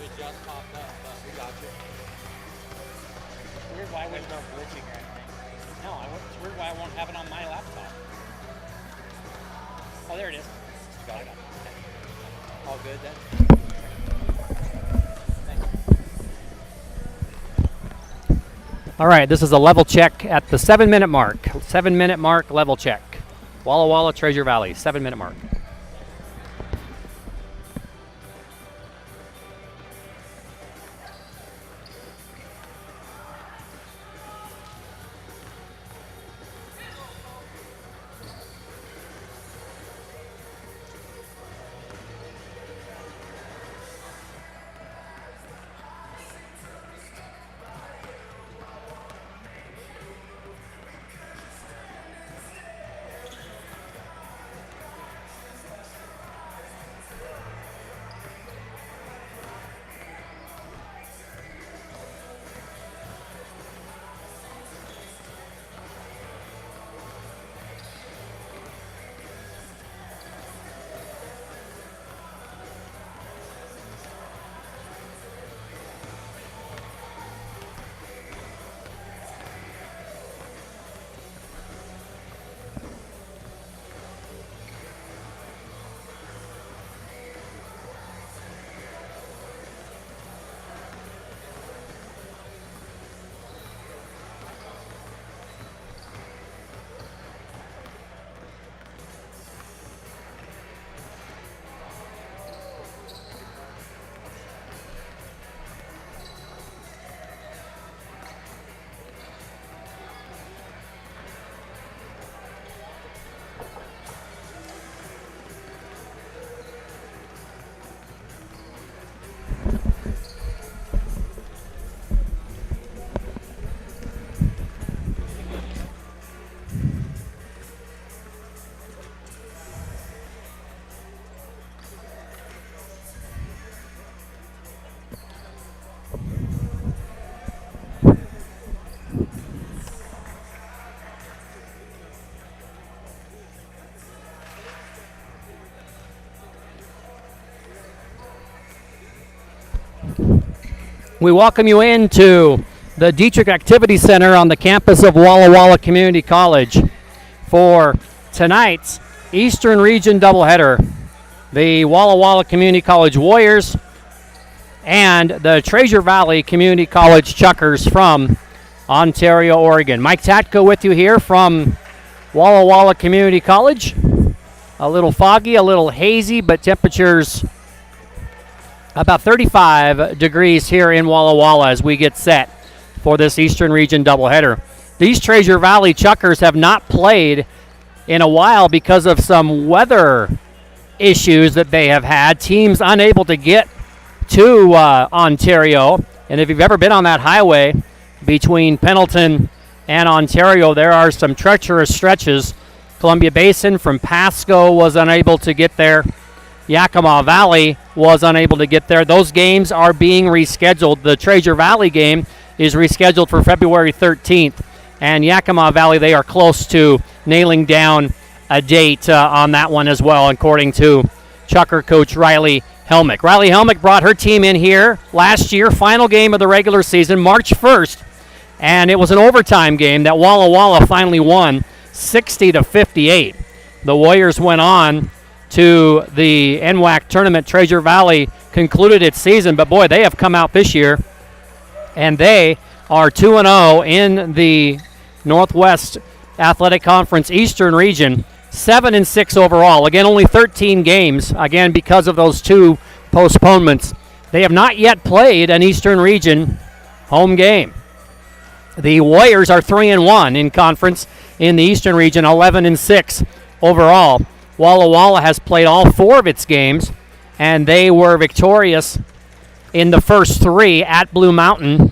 It just popped up, but we got you. It's weird why there's no glitching or anything. No, it's weird why I won't have it on my laptop. Oh, there it is. Got it. Okay. All good then? All right, this is a level check at the 7-minute mark. 7-minute mark, level check. Walla Walla, Treasure Valley, 7-minute mark. We welcome you into the Dietrich Activity Center on the campus of Walla Walla Community College for tonight's Eastern Region doubleheader. The Walla Walla Community College Warriors and the Treasure Valley Community College Chuckers from Ontario, Oregon. Mike Tatko with you here from Walla Walla Community College. A little foggy, a little hazy, but temperatures about 35 degrees here in Walla Walla as we get set for this Eastern Region doubleheader. These Treasure Valley Chuckers have not played in a while because of some weather issues that they have had. Teams unable to get to Ontario. And if you've ever been on that highway between Pendleton and Ontario, there are some treacherous stretches. Columbia Basin from Pasco was unable to get there. Yakima Valley was unable to get there. Those games are being rescheduled. The Treasure Valley game is rescheduled for February 13th. And Yakima Valley, they are close to nailing down a date on that one as well, according to Chucker coach Riley Helmick. Riley Helmick brought her team in here last year, final game of the regular season, March 1st. And it was an overtime game that Walla Walla finally won 60-58. The Warriors went on to the NWAC tournament. Treasure Valley concluded its season, but boy, they have come out this year, and they are 2-0 in the Northwest Athletic Conference Eastern Region, 7-6 overall. Again, only 13 games, again, because of those two postponements. They have not yet played an Eastern Region home game. The Warriors are 3-1 in conference in the Eastern Region, 11-6 overall. Walla Walla has played all four of its games, and they were victorious in the first three at Blue Mountain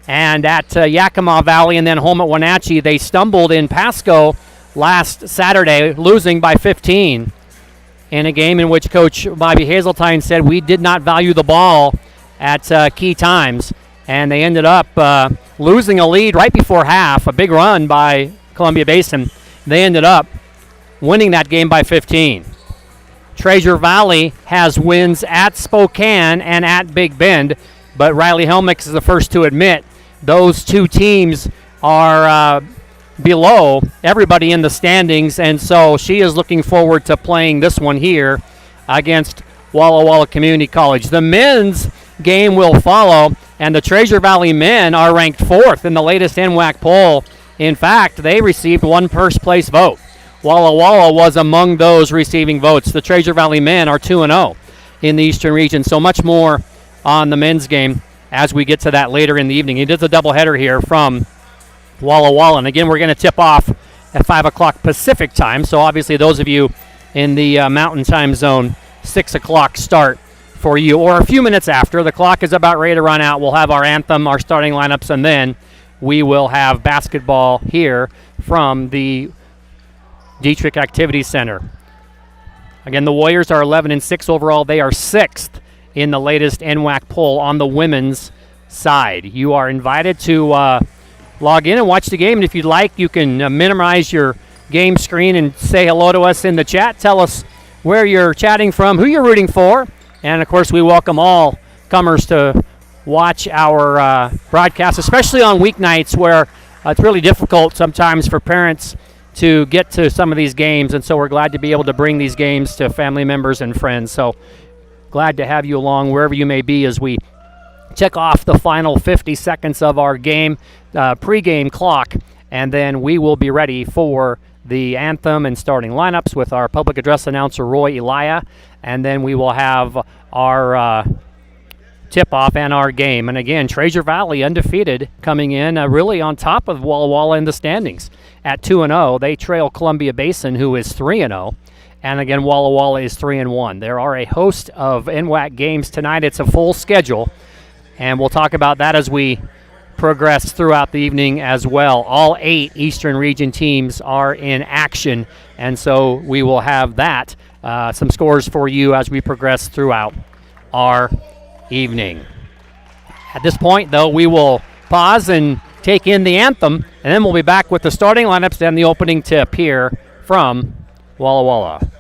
and at Yakima Valley, and then home at Wenatchee. They stumbled in Pasco last Saturday, losing by 15 in a game in which Coach Bobby Hazeltine said we did not value the ball at key times, and they ended up losing a lead right before half, a big run by Columbia Basin. They ended up winning that game by 15. Treasure Valley has wins at Spokane and at Big Bend, but Riley Helmick is the first to admit those two teams are below everybody in the standings, and so she is looking forward to playing this one here against Walla Walla Community College. The men's game will follow, and the Treasure Valley men are ranked 4th in the latest NWAC poll. In fact, they received one first-place vote. Walla Walla was among those receiving votes. The Treasure Valley men are 2-0 in the Eastern region, so much more on the men's game as we get to that later in the evening. It is a doubleheader here from Walla Walla, and again, we're going to tip off at 5 o'clock Pacific time, so obviously those of you in the Mountain Time Zone, 6 o'clock start for you, or a few minutes after. The clock is about ready to run out. We'll have our anthem, our starting lineups, and then we will have basketball here from the Dietrich Activity Center. Again, the Warriors are 11-6 overall. They are 6th in the latest NWAC poll on the women's side. You are invited to log in and watch the game, and if you'd like, you can minimize your game screen and say hello to us in the chat. Tell us where you're chatting from, who you're rooting for, and of course we welcome all comers to watch our broadcast, especially on weeknights where it's really difficult sometimes for parents to get to some of these games, and so we're glad to be able to bring these games to family members and friends. So glad to have you along wherever you may be as we check off the final 50 seconds of our game, pregame clock, and then we will be ready for the anthem and starting lineups with our public address announcer, Roy Elia, and then we will have our tip-off and our game. And again, Treasure Valley undefeated, coming in really on top of Walla Walla in the standings at 2-0. They trail Columbia Basin, who is 3-0. And again, Walla Walla is 3-1. There are a host of NWAC games tonight. It's a full schedule, and we'll talk about that as we progress throughout the evening as well. All 8 Eastern Region teams are in action, and so we will have that, some scores for you as we progress throughout our evening. At this point, though, we will pause and take in the anthem, and then we'll be back with the starting lineups and the opening tip here from Walla Walla.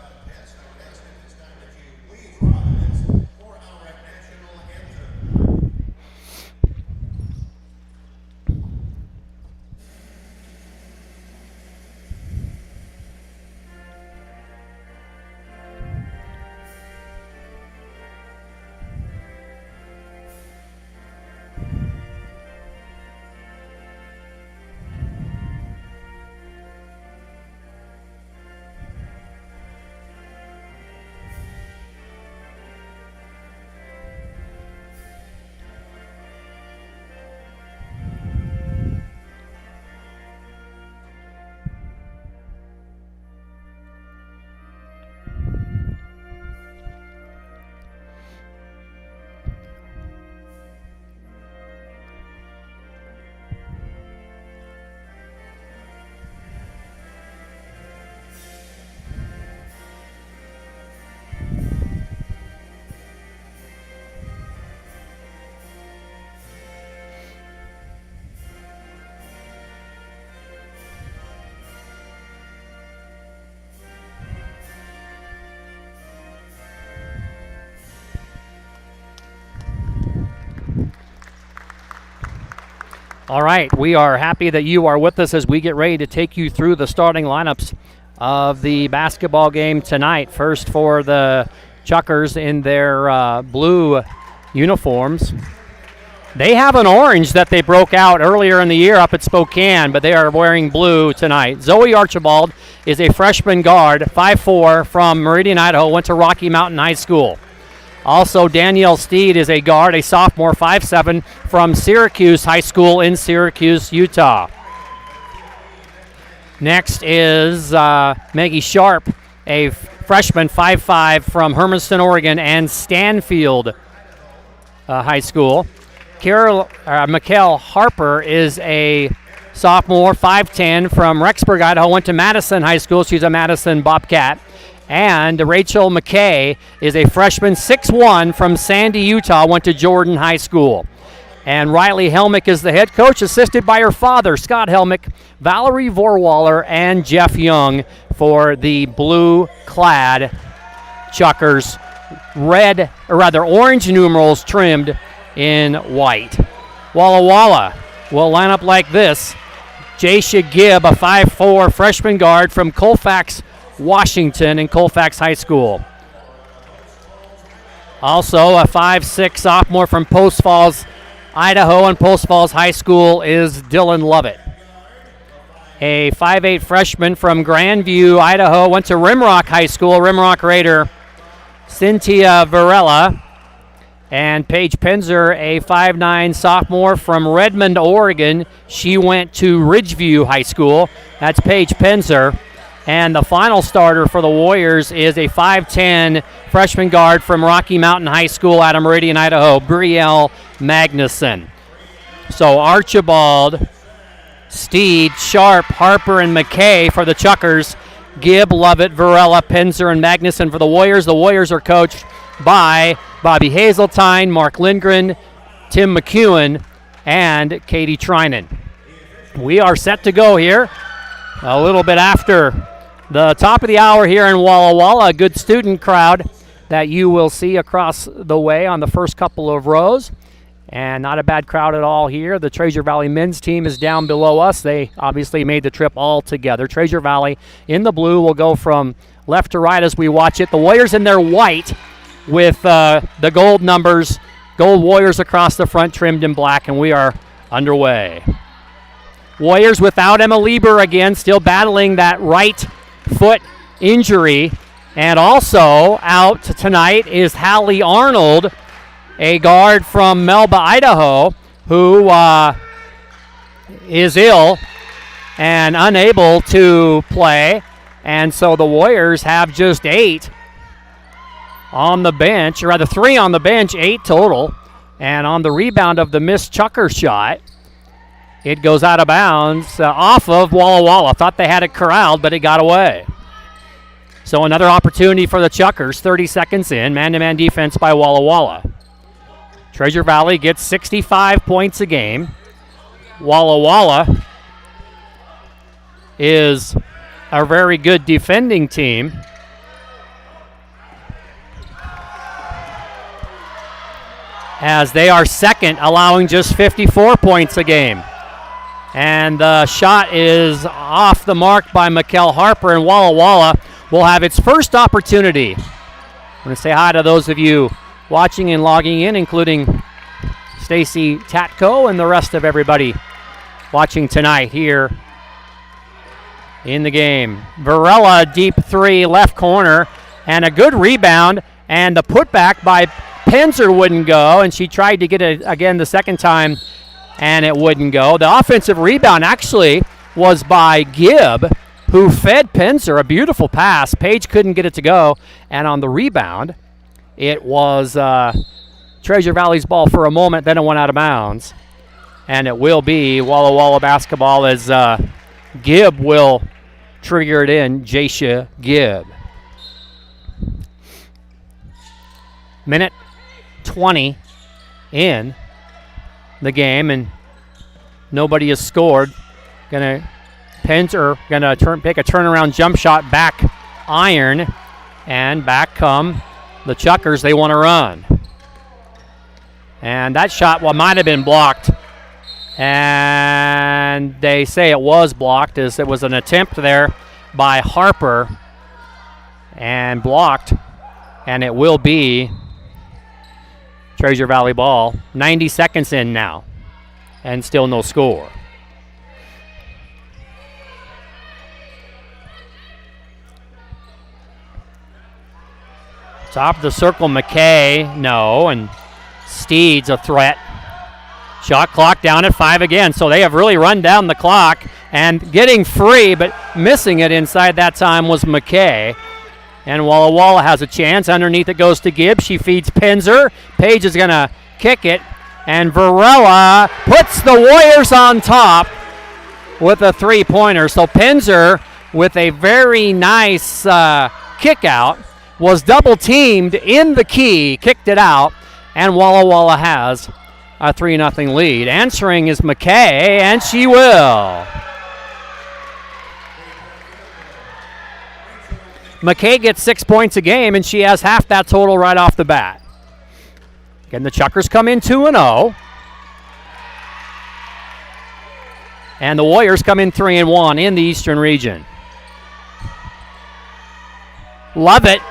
All right, we are happy that you are with us as we get ready to take you through the starting lineups of the basketball game tonight. First for the Chuckers in their blue uniforms. They have an orange that they broke out earlier in the year up at Spokane, but they are wearing blue tonight. Zoe Archibald is a freshman guard, 5'4", from Meridian, Idaho, went to Rocky Mountain High School. Also, Danielle Steed is a guard, a sophomore, 5'7", from Syracuse High School in Syracuse, Utah. Next is Maggie Sharp, a freshman, 5'5", from Hermiston, Oregon, and Stanfield High School. Mikkel Harper is a sophomore, 5'10", from Rexburg, Idaho, went to Madison High School. She's a Madison Bobcat. And Rachel McKay is a freshman, 6'1", from Sandy, Utah, went to Jordan High School. And Riley Helmick is the head coach, assisted by her father, Scott Helmick, Valerie Vorwaller, and Jeff Young for the blue-clad Chuckers, orange numerals trimmed in white. Walla Walla will line up like this. Jasha Gibb, a 5'4" freshman guard from Colfax, Washington, in Colfax High School. Also, a 5'6" sophomore from Post Falls, Idaho, and Post Falls High School is Dylan Lovett. A 5'8" freshman from Grandview, Idaho, went to Rimrock High School, Rimrock Raider, Cynthia Varela. And Paige Penzer, a 5'9" sophomore from Redmond, Oregon. She went to Ridgeview High School. That's Paige Penzer. And the final starter for the Warriors is a 5'10" freshman guard from Rocky Mountain High School out of Meridian, Idaho, Brielle Magnuson. So Archibald, Steed, Sharp, Harper, and McKay for the Chuckers. Gibb, Lovett, Varela, Penzer, and Magnuson for the Warriors. The Warriors are coached by Bobby Hazeltine, Mark Lindgren, Tim McEwen, and Katie Trinan. We are set to go here a little bit after the top of the hour here in Walla Walla. A good student crowd that you will see across the way on the first couple of rows. And not a bad crowd at all here. The Treasure Valley men's team is down below us. They obviously made the trip all together. Treasure Valley in the blue will go from left to right as we watch it. The Warriors in their white with the gold numbers, gold Warriors across the front trimmed in black, and we are underway. Warriors without Emma Lieber again, still battling that right foot injury. And also out tonight is Hallie Arnold, a guard from Melba, Idaho, who is ill and unable to play. And so the Warriors have just 8 on the bench, or rather 3 on the bench, 8 total. And on the rebound of the missed Chucker shot, it goes out of bounds off of Walla Walla. Thought they had it corralled, but it got away. So another opportunity for the Chuckers, 30 seconds in, man-to-man defense by Walla Walla. Treasure Valley gets 65 points a game. Walla Walla is a very good defending team. As they are second, allowing just 54 points a game. And the shot is off the mark by Mikkel Harper, and Walla Walla will have its first opportunity. I want to say hi to those of you watching and logging in, including Stacy Tatko and the rest of everybody watching tonight here in the game. Varela, deep 3, left corner, and a good rebound, and the putback by Penzer wouldn't go, and she tried to get it again the second time, and it wouldn't go. The offensive rebound actually was by Gibb, who fed Penzer a beautiful pass. Paige couldn't get it to go, and on the rebound, it was Treasure Valley's ball for a moment, then it went out of bounds. And it will be Walla Walla basketball as Gibb will trigger it in, Jasha Gibb. Minute 20 in the game, and nobody has scored. Penzer gonna take a turnaround jump shot, back iron, and back come the Chuckers. They want to run, and that shot might have been blocked, and they say it was blocked, as it was an attempt there by Harper and blocked, and it will be Treasure Valley ball. 90 seconds in now, and still no score. Top of the circle, McKay, no, and Steed's a threat. Shot clock down at 5 again, so they have really run down the clock, and getting free, but missing it inside that time was McKay. And Walla Walla has a chance. Underneath it goes to Gibbs. She feeds Penzer. Paige is going to kick it. And Varela puts the Warriors on top with a three-pointer. So Penzer, with a very nice kick out, was double-teamed in the key, kicked it out, and Walla Walla has a 3-0 lead. Answering is McKay, and she will. McKay gets 6 points a game, and she has half that total right off the bat. Again, the Chuckers come in 2-0. And the Warriors come in 3-1 in the Eastern region. Lovett,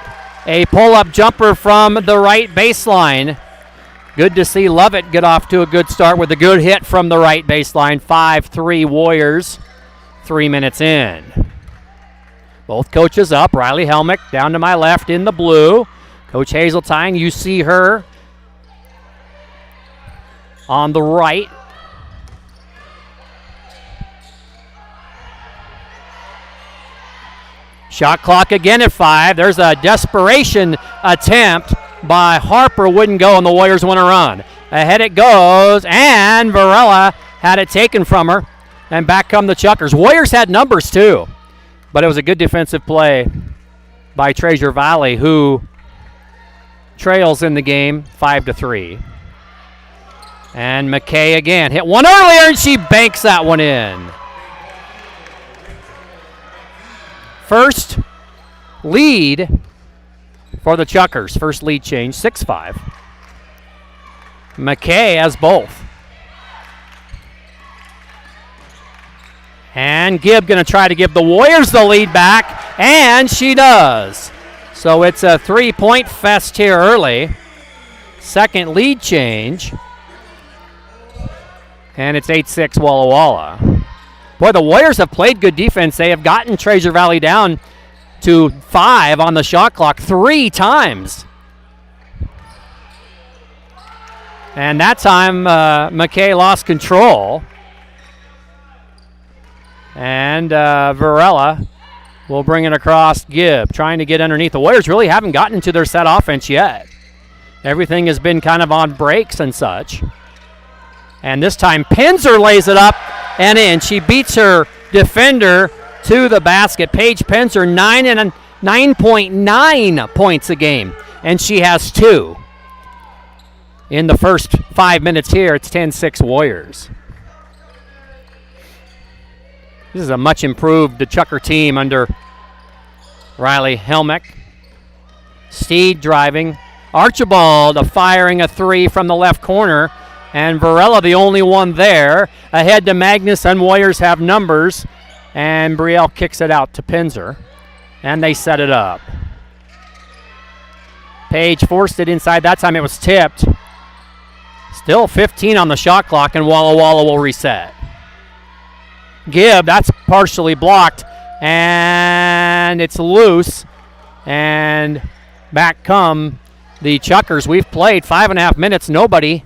a pull-up jumper from the right baseline. Good to see Lovett get off to a good start with a good hit from the right baseline. 5-3 Warriors, 3 minutes in. Both coaches up. Riley Helmick down to my left in the blue. Coach Hazeltine, you see her on the right. Shot clock again at 5. There's a desperation attempt by Harper. Wouldn't go, and the Warriors want to run. Ahead it goes, and Varela had it taken from her. And back come the Chuckers. Warriors had numbers too, but it was a good defensive play by Treasure Valley, who trails in the game 5-3. And McKay again hit one earlier, and she banks that one in. First lead for the Chuckers. First lead change, 6-5. McKay has both. And Gibb going to try to give the Warriors the lead back, and she does. So it's a 3-point fest here early. Second lead change. And it's 8-6 Walla Walla. Boy, the Warriors have played good defense. They have gotten Treasure Valley down to 5 on the shot clock 3 times. And that time, McKay lost control. And Varela will bring it across Gibb, trying to get underneath. The Warriors really haven't gotten into their set offense yet. Everything has been kind of on breaks and such. And this time, Pinzer lays it up and in. She beats her defender to the basket. Paige Pinzer, 9.9 points a game, and she has 2. In the first 5 minutes here, it's 10-6 Warriors. This is a much improved Chucker team under Riley Helmick. Steed driving. Archibald firing a 3 from the left corner. And Varela the only one there. Ahead to Magnus, and Warriors have numbers. And Brielle kicks it out to Pinzer. And they set it up. Page forced it inside. That time it was tipped. Still 15 on the shot clock, and Walla Walla will reset. Gibb, that's partially blocked, and it's loose. And back come the Chuckers. We've played 5.5 minutes. Nobody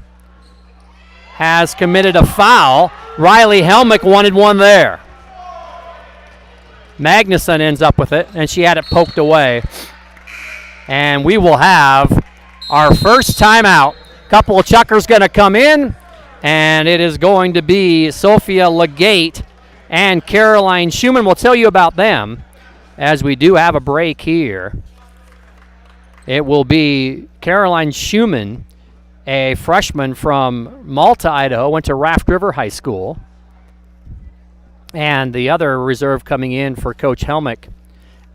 has committed a foul. Riley Helmick wanted one there. Magnuson ends up with it, and she had it poked away. And we will have our first timeout. Couple of Chuckers going to come in, and it is going to be Sophia Legate and Caroline Schumann. We'll tell you about them as we do have a break here. It will be Caroline Schumann, a freshman from Malta, Idaho, went to Raft River High School. And the other reserve coming in for Coach Helmick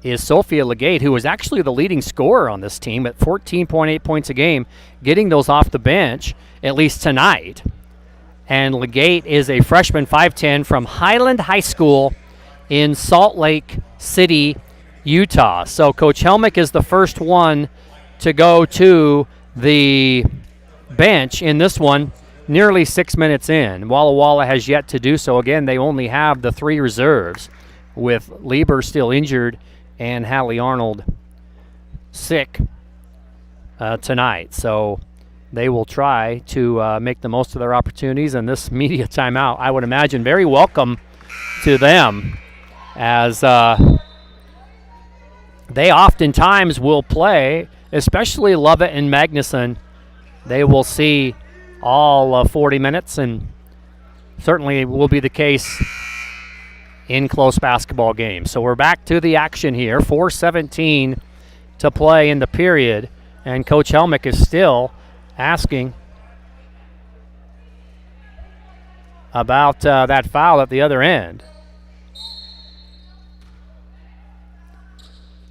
is Sophia Legate, who was actually the leading scorer on this team at 14.8 points a game, getting those off the bench, at least tonight. And Legate is a freshman, 5'10", from Highland High School in Salt Lake City, Utah. So Coach Helmick is the first one to go to the bench in this one, nearly 6 minutes in. Walla Walla has yet to do so. Again, they only have the 3 reserves, with Lieber still injured and Hallie Arnold sick tonight. So they will try to make the most of their opportunities, and this media timeout, I would imagine, very welcome to them, as they oftentimes will play, especially Lovett and Magnuson. They will see all 40 minutes, and certainly will be the case in close basketball games. So we're back to the action here. 4:17 to play in the period, and Coach Helmick is still asking about that foul at the other end.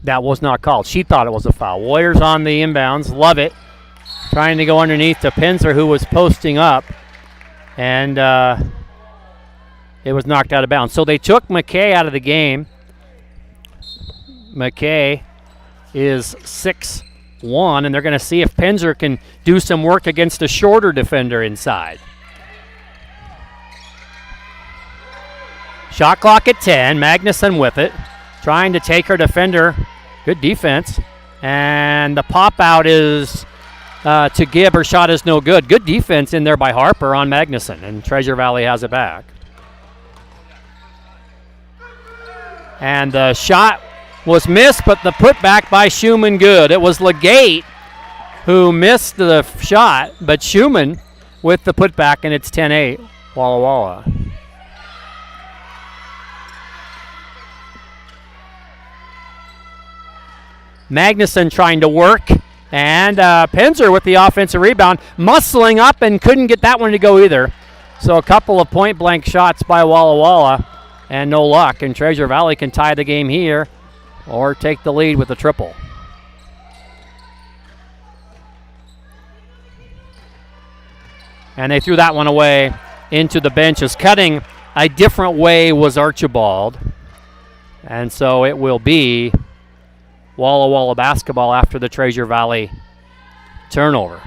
That was not called. She thought it was a foul. Warriors on the inbounds. Love it. Trying to go underneath to Pinzer, who was posting up. And it was knocked out of bounds. So they took McKay out of the game. McKay is 6'1", and they're going to see if Pinzer can do some work against a shorter defender inside. Shot clock at 10. Magnuson with it. Trying to take her defender. Good defense. And the pop out is to Gibb. Her shot is no good. Good defense in there by Harper on Magnuson. And Treasure Valley has it back. And the shot was missed, but the putback by Schumann good. It was Legate who missed the shot, but Schumann with the putback, and it's 10-8, Walla Walla. Magnuson trying to work, and Pinzer with the offensive rebound, muscling up and couldn't get that one to go either. So a couple of point-blank shots by Walla Walla, and no luck, and Treasure Valley can tie the game here or take the lead with a triple. And they threw that one away into the benches. Cutting a different way was Archibald, and so it will be Walla Walla basketball after the Treasure Valley turnover.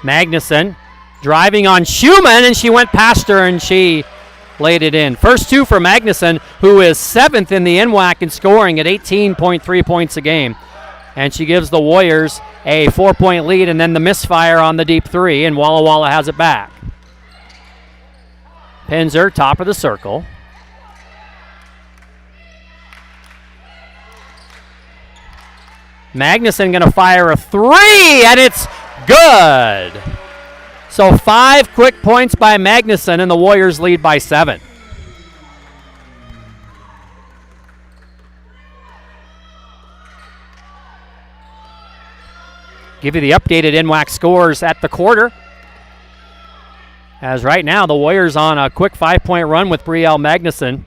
Magnuson driving on Schumann, and she went past her and she laid it in. First two for Magnuson, who is 7th in the NWAC in scoring at 18.3 points a game. And she gives the Warriors a 4-point lead, and then the misfire on the deep three, and Walla Walla has it back. Pinzer, top of the circle. Magnuson going to fire a three, and it's good. So 5 quick points by Magnuson, and the Warriors lead by 7. Give you the updated NWAC scores at the quarter. As right now, the Warriors on a quick 5-point run with Brielle Magnuson.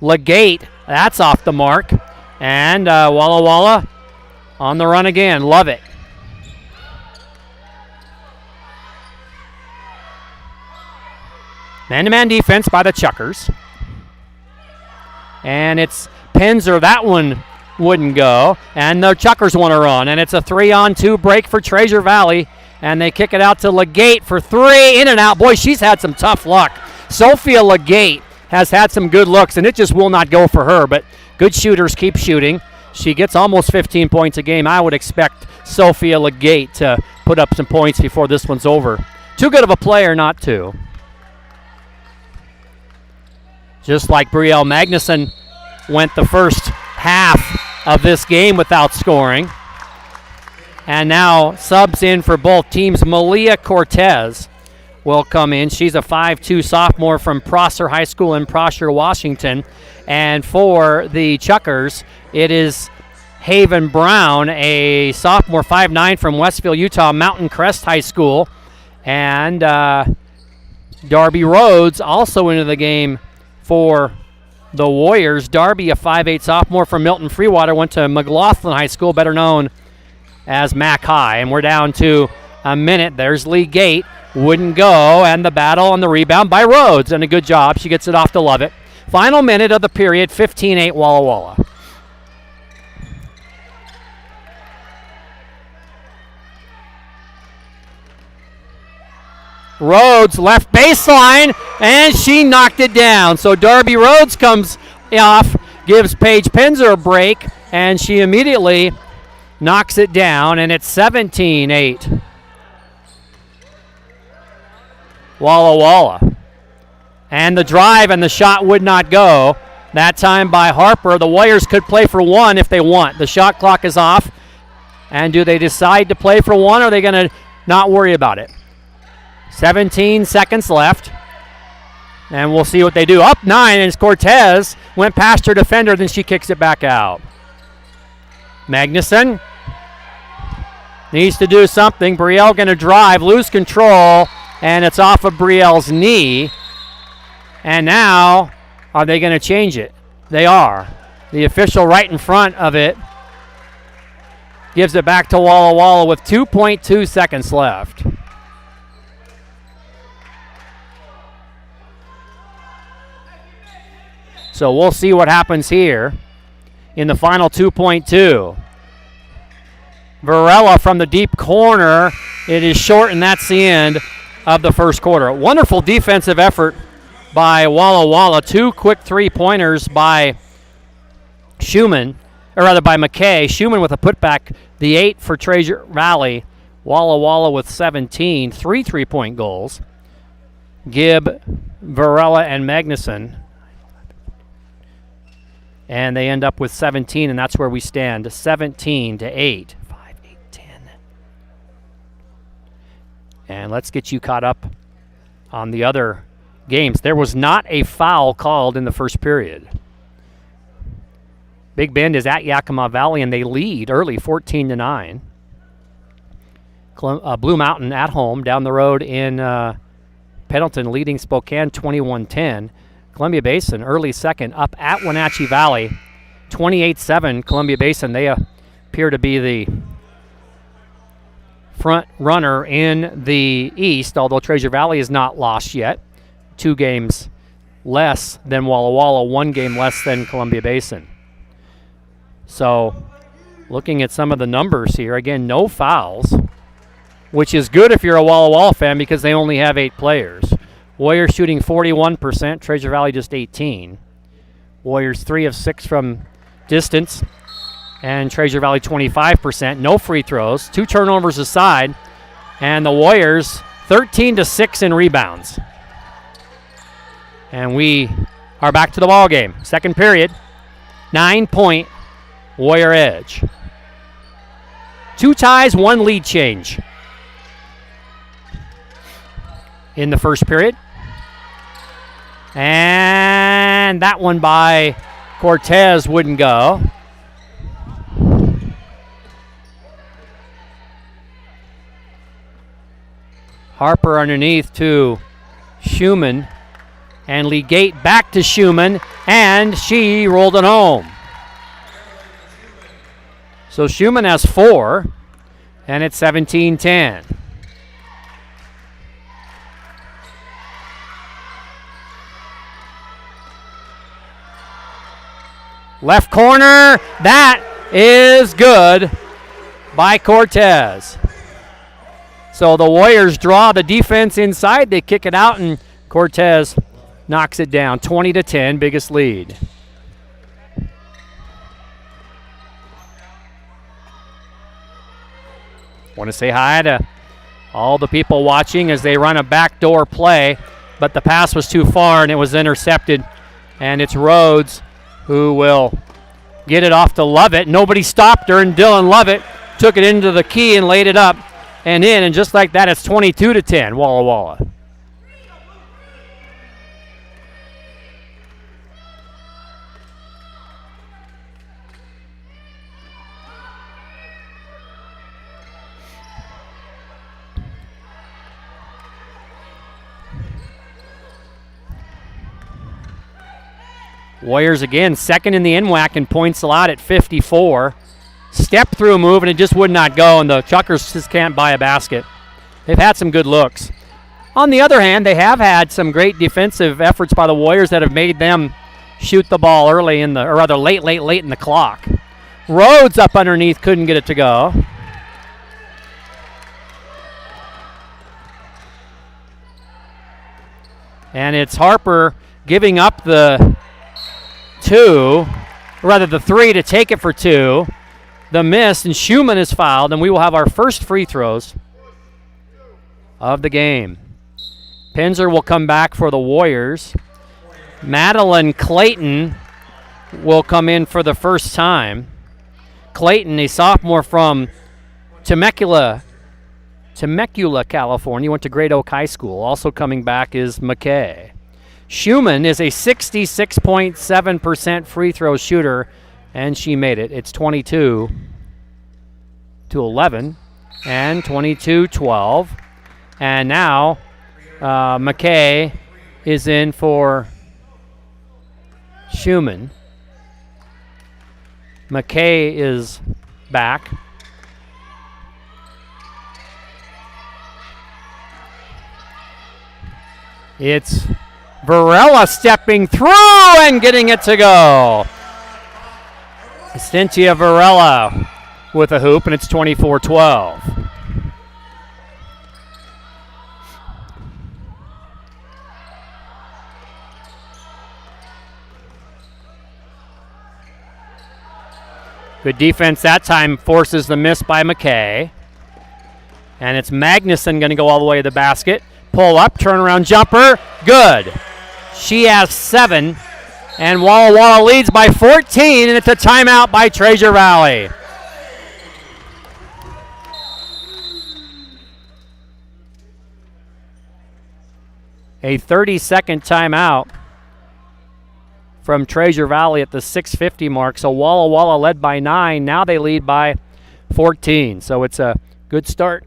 Legate, that's off the mark. And Walla Walla on the run again. Love it. Man-to-man defense by the Chuckers. And it's Pinzer. That one wouldn't go. And the Chuckers want to run. And it's a 3-on-2 break for Treasure Valley. And they kick it out to Legate for 3. In and out. Boy, she's had some tough luck. Sophia Legate has had some good looks, and it just will not go for her. But good shooters keep shooting. She gets almost 15 points a game. I would expect Sophia Legate to put up some points before this one's over. Too good of a player not to. Just like Brielle Magnuson went the first half of this game without scoring. And now subs in for both teams. Malia Cortez will come in. She's a 5'2 sophomore from Prosser High School in Prosser, Washington. And for the Chuckers, it is Haven Brown, a sophomore, 5'9 from Westfield, Utah, Mountain Crest High School. And Darby Rhodes also into the game for the Warriors. Darby, a 5'8 sophomore from Milton Freewater, went to McLaughlin High School, better known as Mac High. And we're down to a minute. There's Lee Gate. Wouldn't go. And the battle on the rebound by Rhodes. And a good job. She gets it off to Lovett. Final minute of the period, 15-8 Walla Walla. Rhodes left baseline, and she knocked it down. So Darby Rhodes comes off, gives Paige Pinzer a break, and she immediately knocks it down, and it's 17-8. Walla Walla. And the drive and the shot would not go. That time by Harper. The Warriors could play for one if they want. The shot clock is off. And do they decide to play for one, or are they going to not worry about it? 17 seconds left. And we'll see what they do. Up 9, and Cortez went past her defender, then she kicks it back out. Magnuson needs to do something. Brielle going to drive, lose control, and it's off of Brielle's knee. And now, are they going to change it? They are. The official right in front of it gives it back to Walla Walla with 2.2 seconds left. So we'll see what happens here in the final 2.2. Varela from the deep corner. It is short, and that's the end of the first quarter. Wonderful defensive effort by Walla Walla. 2 quick three-pointers by Schumann, or rather by McKay. Schumann with a putback, the 8 for Treasure Valley. Walla Walla with 17, 3 three-point goals. Gibb, Varela, and Magnuson. And they end up with 17, and that's where we stand, 17 to 8. 5, 8, 10. And let's get you caught up on the other games. There was not a foul called in the first period. Big Bend is at Yakima Valley, and they lead early, 14 to 9. Blue Mountain at home down the road in Pendleton, leading Spokane 21-10. Columbia Basin early second, up at Wenatchee Valley, 28-7. Columbia Basin, they appear to be the front runner in the East, although Treasure Valley is not lost yet. 2 games less than Walla Walla, 1 game less than Columbia Basin. So looking at some of the numbers here, again, no fouls, which is good if you're a Walla Walla fan because they only have 8 players. Warriors shooting 41%, Treasure Valley just 18. Warriors 3 of 6 from distance, and Treasure Valley 25%. No free throws, 2 turnovers aside, and the Warriors 13 to 6 in rebounds. And we are back to the ball game. Second period, 9-point Warrior edge. 2 ties, 1 lead change in the first period. And that one by Cortez wouldn't go. Harper underneath to Schumann. And Lee Gate back to Schumann. And she rolled it home. So Schumann has 4. And it's 17-10. Left corner, that is good by Cortez. So the Warriors draw the defense inside, they kick it out, and Cortez knocks it down, 20 to 10, biggest lead. Want to say hi to all the people watching as they run a backdoor play, but the pass was too far and it was intercepted, and it's Rhodes who will get it off to Lovett. Nobody stopped her, and Dylan Lovett took it into the key and laid it up and in, and just like that, it's 22 to 10, Walla Walla. Warriors again, second in the NWAC in points allowed at 54. Step through move, and it just would not go, and the Chuckers just can't buy a basket. They've had some good looks. On the other hand, they have had some great defensive efforts by the Warriors that have made them shoot the ball early in the, or rather late in the clock. Rhodes up underneath, couldn't get it to go. And it's Harper giving up the 3 to take it for 2. The miss, and Schumann is fouled, and we will have our first free throws of the game. Pinzer will come back for the Warriors. Madeline Clayton will come in for the first time. Clayton, a sophomore from Temecula, California, went to Great Oak High School. Also coming back is McKay. Schumann is a 66.7% free throw shooter, and she made it. It's 22 to 11 and 22-12. And now McKay is in for Schumann. McKay is back. It's Varela stepping through and getting it to go. Cynthia Varela with a hoop, and it's 24-12. Good defense that time, forces the miss by McKay. And it's Magnuson going to go all the way to the basket. Pull up, turnaround jumper, good. She has 7, and Walla Walla leads by 14, and it's a timeout by Treasure Valley. A 30-second timeout from Treasure Valley at the 6:50 mark. So Walla Walla led by 9. Now they lead by 14. So it's a good start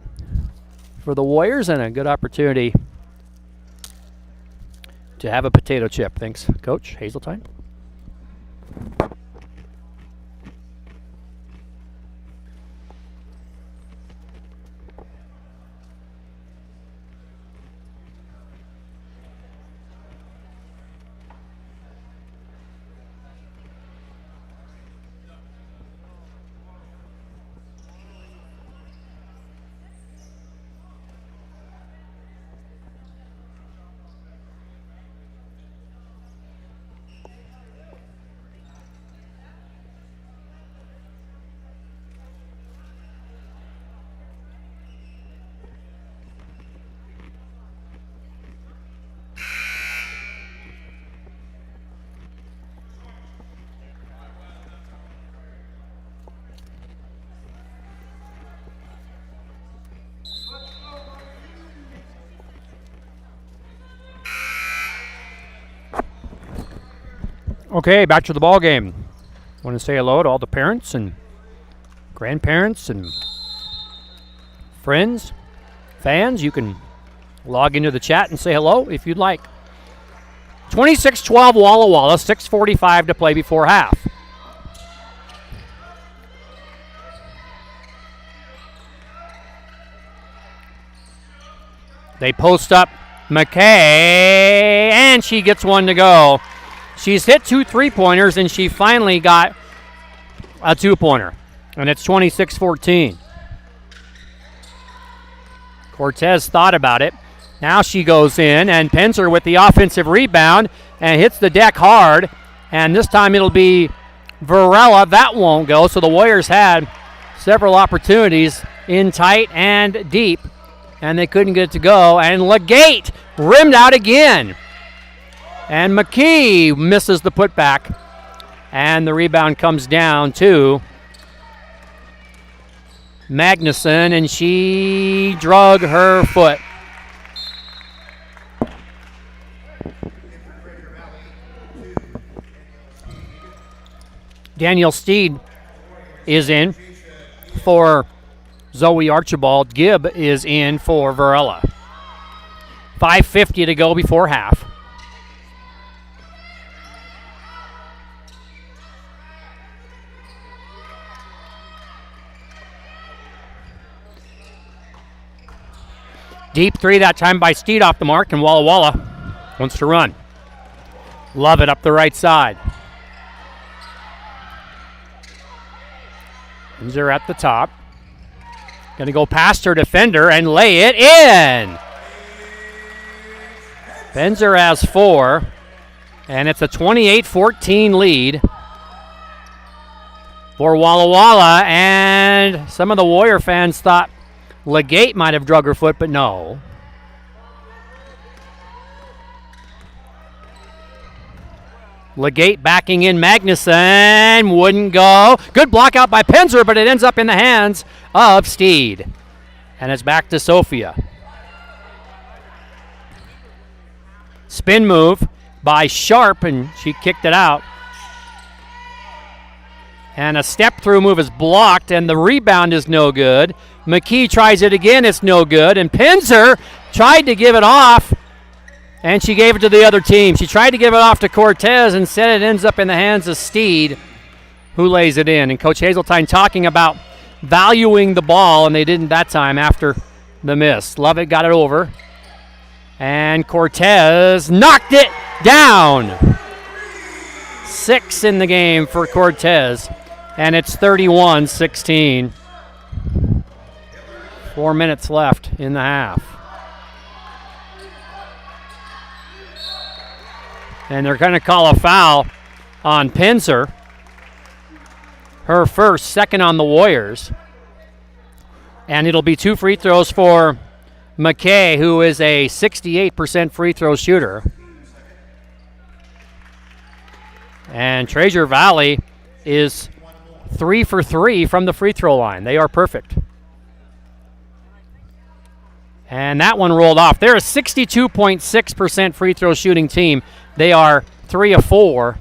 for the Warriors and a good opportunity to have a potato chip. Thanks, Coach Hazeltine. Okay, back to the ball game. Want to say hello to all the parents and grandparents and friends, fans. You can log into the chat and say hello if you'd like. 26-12 Walla Walla, 6:45 to play before half. They post up McKay, and she gets one to go. She's hit 2 3-pointers, and she finally got a 2-pointer. And it's 26-14. Cortez thought about it. Now she goes in and pins her with the offensive rebound and hits the deck hard. And this time it'll be Varela. That won't go. So the Warriors had several opportunities in tight and deep, and they couldn't get it to go. And Legate rimmed out again. And McKee misses the putback. And the rebound comes down to Magnuson, and she drug her foot. Daniel Steed is in for Zoe Archibald. Gibb is in for Varela. 5:50 to go before half. Deep three that time by Steed off the mark, and Walla Walla wants to run. Love it up the right side. They're at the top. Going to go past her defender and lay it in. Benzer has 4, and it's a 28-14 lead for Walla Walla, and some of the Warrior fans thought Legate might have drug her foot, but no. Legate backing in Magnuson, wouldn't go. Good block out by Penzer, but it ends up in the hands of Steed. And it's back to Sophia. Spin move by Sharp, and she kicked it out. And a step-through move is blocked, and the rebound is no good. McKee tries it again, it's no good. And Penzer tried to give it off And she gave it to the other team. She tried to give it off to Cortez. Instead, it ends up in the hands of Steed, who lays it in. And Coach Hazeltine talking about valuing the ball, and they didn't that time after the miss. Lovett got it over. And Cortez knocked it down. 6 in the game for Cortez. And it's 31-16. 4 minutes left in the half. And they're going to call a foul on Pinzer. Her first, second on the Warriors. And it'll be 2 free throws for McKay, who is a 68% free throw shooter. And Treasure Valley is 3 for 3 from the free throw line. They are perfect. And that one rolled off. They're a 62.6% free throw shooting team. They are 3 of 4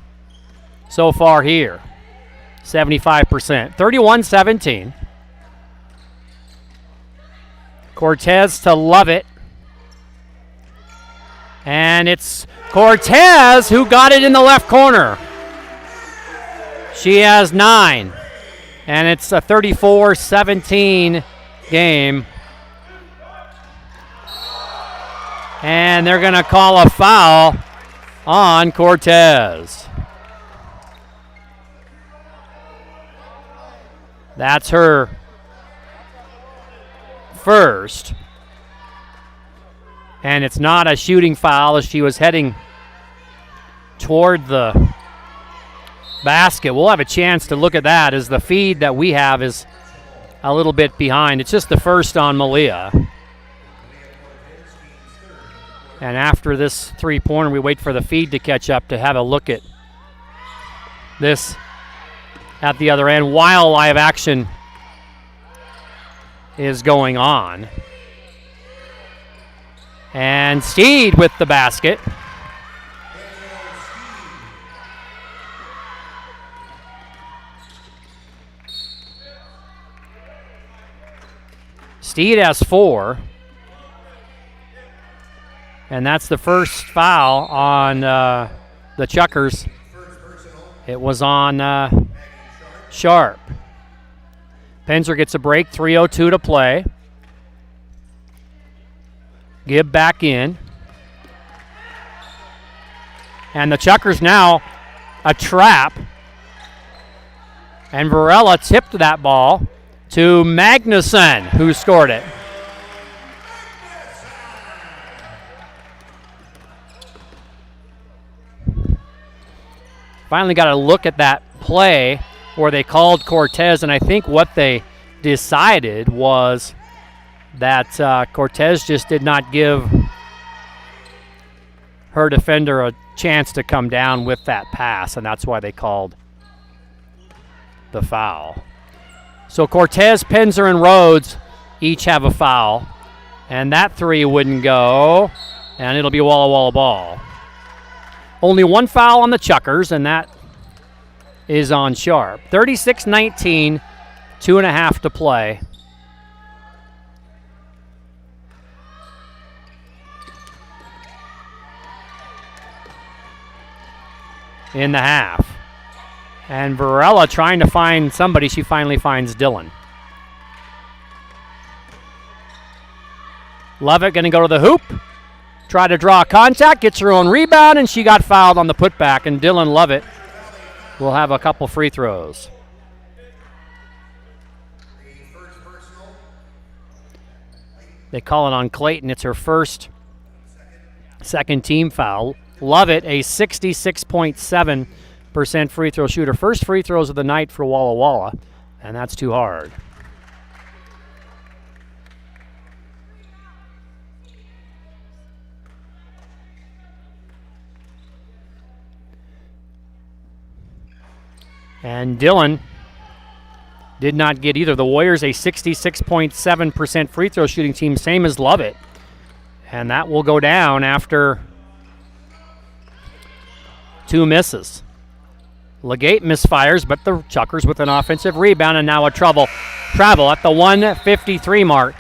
so far here. 75%. 31-17. Cortez to Lovett. And it's Cortez who got it in the left corner. She has 9. And it's a 34-17 game. And they're going to call a foul on Cortez. That's her first. And it's not a shooting foul as she was heading toward the basket. We'll have a chance to look at that as the feed that we have is a little bit behind. It's just the first on Malia. And after this three-pointer, we wait for the feed to catch up to have a look at this at the other end while live action is going on. And Steed with the basket. Steed has 4. And that's the first foul on the Chuckers. It was on Sharp. Penzer gets a break, 3:02 to play. Gibb back in. And the Chuckers now a trap. And Varela tipped that ball to Magnuson, who scored it. Finally got a look at that play where they called Cortez, and I think what they decided was that Cortez just did not give her defender a chance to come down with that pass, and that's why they called the foul. So Cortez, Penzer, and Rhodes each have a foul, and that 3 wouldn't go, and it'll be a Walla Walla ball. Only 1 foul on the Chuckers, and that is on Sharp. 36-19, 2.5 to play. In the half. And Varela trying to find somebody. She finally finds Dillon. Lovett going to go to the hoop. Try to draw contact, gets her own rebound, and she got fouled on the putback, and Dylan Lovett will have a couple free throws. They call it on Clayton. It's her second team foul. Lovett, a 66.7% free throw shooter. First free throws of the night for Walla Walla, and that's too hard. And Dillon did not get either. The Warriors, a 66.7% free throw shooting team, same as Lovett. And that will go down after 2 misses. Legate misfires, but the Chuckers with an offensive rebound and now a travel at the 1:53 mark.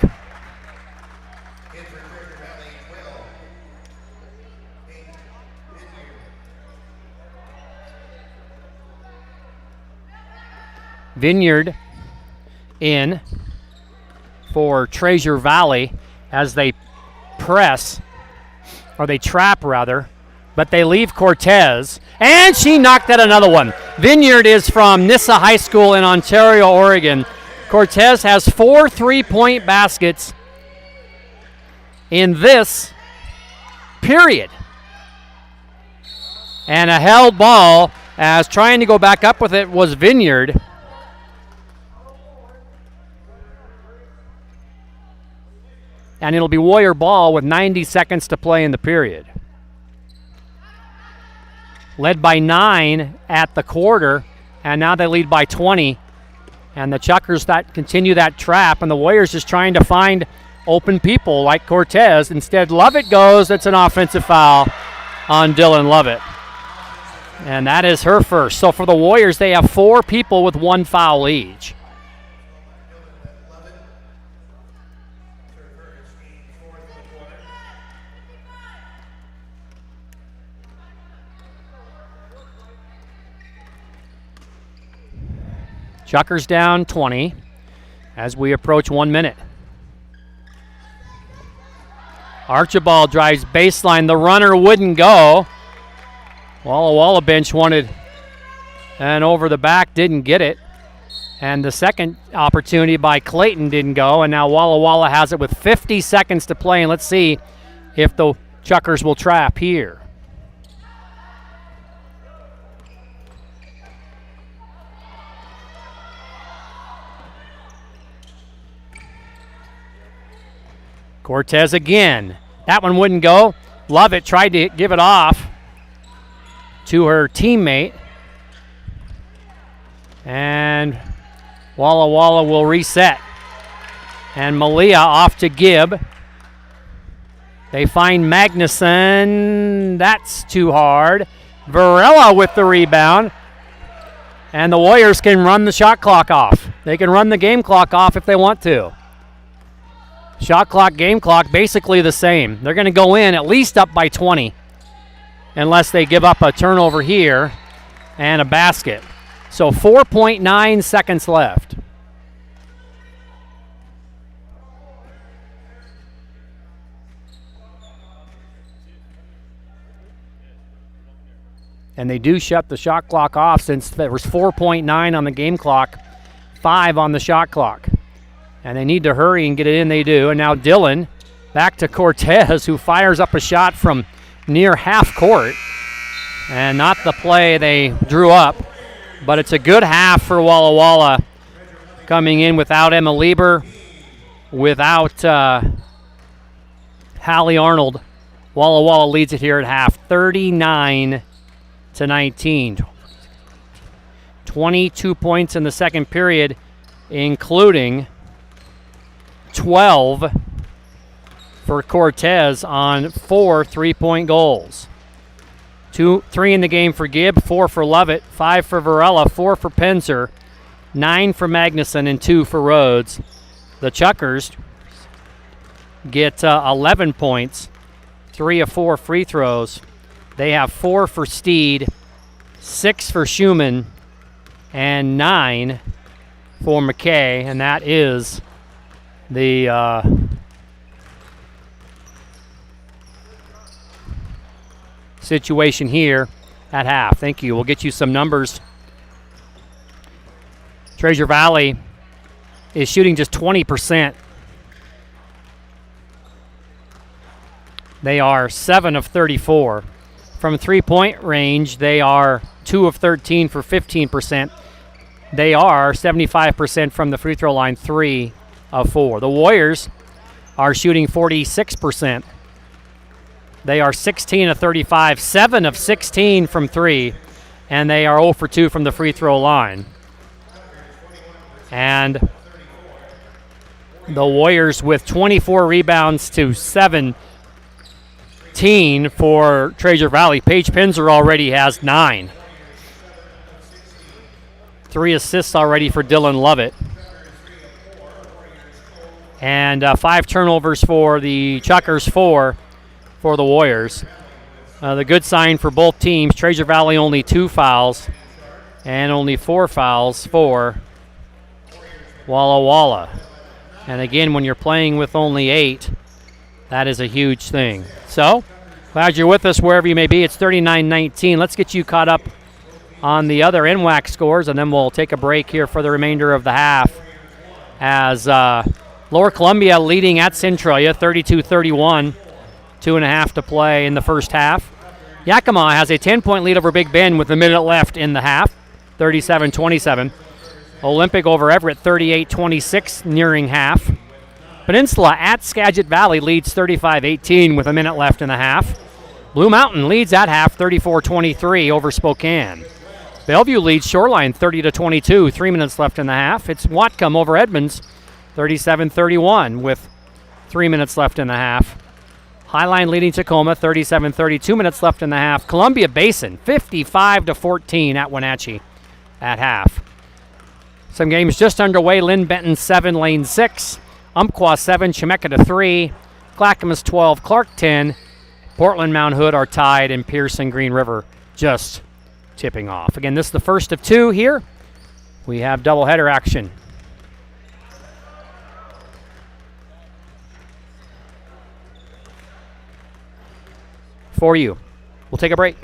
Vineyard in for Treasure Valley as they press, or they trap rather, but they leave Cortez, and she knocked out another one. Vineyard is from Nissa High School in Ontario, Oregon. Cortez has 4 3-point baskets in this period. And a held ball, as trying to go back up with it was Vineyard. And it'll be Warrior ball with 90 seconds to play in the period. Led by 9 at the quarter, and now they lead by 20. And the Chuckers continue that trap, and the Warriors just trying to find open people like Cortez. Instead, Lovett goes. It's an offensive foul on Dylan Lovett. And that is her first. So for the Warriors, they have 4 people with 1 foul each. Chuckers down 20 as we approach 1 minute. Archibald drives baseline. The runner wouldn't go. Walla Walla bench wanted and over the back, didn't get it. And the second opportunity by Clayton didn't go. And now Walla Walla has it with 50 seconds to play. And let's see if the Chuckers will trap here. Cortez again. That one wouldn't go. Lovett tried to give it off to her teammate. And Walla Walla will reset. And Malia off to Gibb. They find Magnuson. That's too hard. Varela with the rebound. And the Warriors can run the shot clock off. They can run the game clock off if they want to. Shot clock, game clock, basically the same. They're going to go in at least up by 20 unless they give up a turnover here and a basket. So 4.9 seconds left. And they do shut the shot clock off since there was 4.9 on the game clock, 5 on the shot clock. And they need to hurry and get it in, they do. And now Dylan back to Cortez, who fires up a shot from near half court. And not the play they drew up, but it's a good half for Walla Walla, coming in without Emma Lieber, without Hallie Arnold. Walla Walla leads it here at half, 39-19. 22 points in the second period, including 12 for Cortez on 4 3-point goals. 3 in the game for Gibb, 4 for Lovett, 5 for Varela, 4 for Penzer, 9 for Magnuson, and 2 for Rhodes. The Chuckers get 11 points, 3 of 4 free throws. They have 4 for Steed, 6 for Schumann, and 9 for McKay, and that is the situation here at half. Thank you. We'll get you some numbers. Treasure Valley is shooting just 20%. They are 7 of 34. From 3-point range, they are 2 of 13 for 15%. They are 75% from the free throw line, 3 of 4. The Warriors are shooting 46%. They are 16 of 35, 7 of 16 from 3, and they are 0 for 2 from the free throw line. And the Warriors with 24 rebounds to 17 for Treasure Valley. Paige Penzer already has 9. 3 assists already for Dylan Lovett. And 5 turnovers for the Chuckers, 4 for the Warriors. The good sign for both teams, Treasure Valley only 2 fouls and only 4 fouls for Walla Walla. And again, when you're playing with only 8, that is a huge thing. So, glad you're with us wherever you may be. It's 39-19. Let's get you caught up on the other NWAC scores, and then we'll take a break here for the remainder of the half. As Lower Columbia leading at Centralia, 32-31, 2.5 to play in the first half. Yakima has a 10-point lead over Big Bend with a minute left in the half, 37-27. Olympic over Everett, 38-26, nearing half. Peninsula at Skagit Valley leads 35-18 with a minute left in the half. Blue Mountain leads at half, 34-23 over Spokane. Bellevue leads Shoreline 30-22, 3 minutes left in the half. It's Whatcom over Edmonds, 37-31 with 3 minutes left in the half. Highline leading Tacoma, 37-30, 2 minutes left in the half. Columbia Basin, 55-14 at Wenatchee at half. Some games just underway. Lynn Benton 7, Lane 6. Umpqua 7, Chemeketa 3. Clackamas 12, Clark 10. Portland, Mount Hood are tied, and Pearson, Green River just tipping off. Again, this is the first of 2 here. We have doubleheader action. For you. We'll take a break.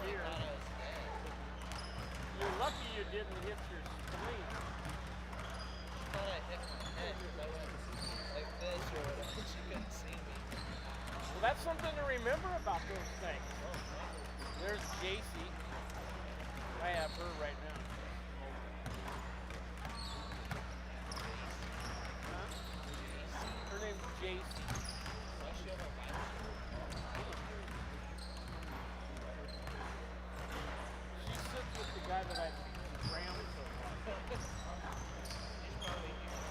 here. You're lucky you didn't hit your spleen. I thought I hit my head because I went like this or whatever. She couldn't see me. Well, that's something to remember about those things. There's JC. I have her right now. Huh? Her name's JC. Why she have a white She sits with the guy that I rammed so far. He's probably here.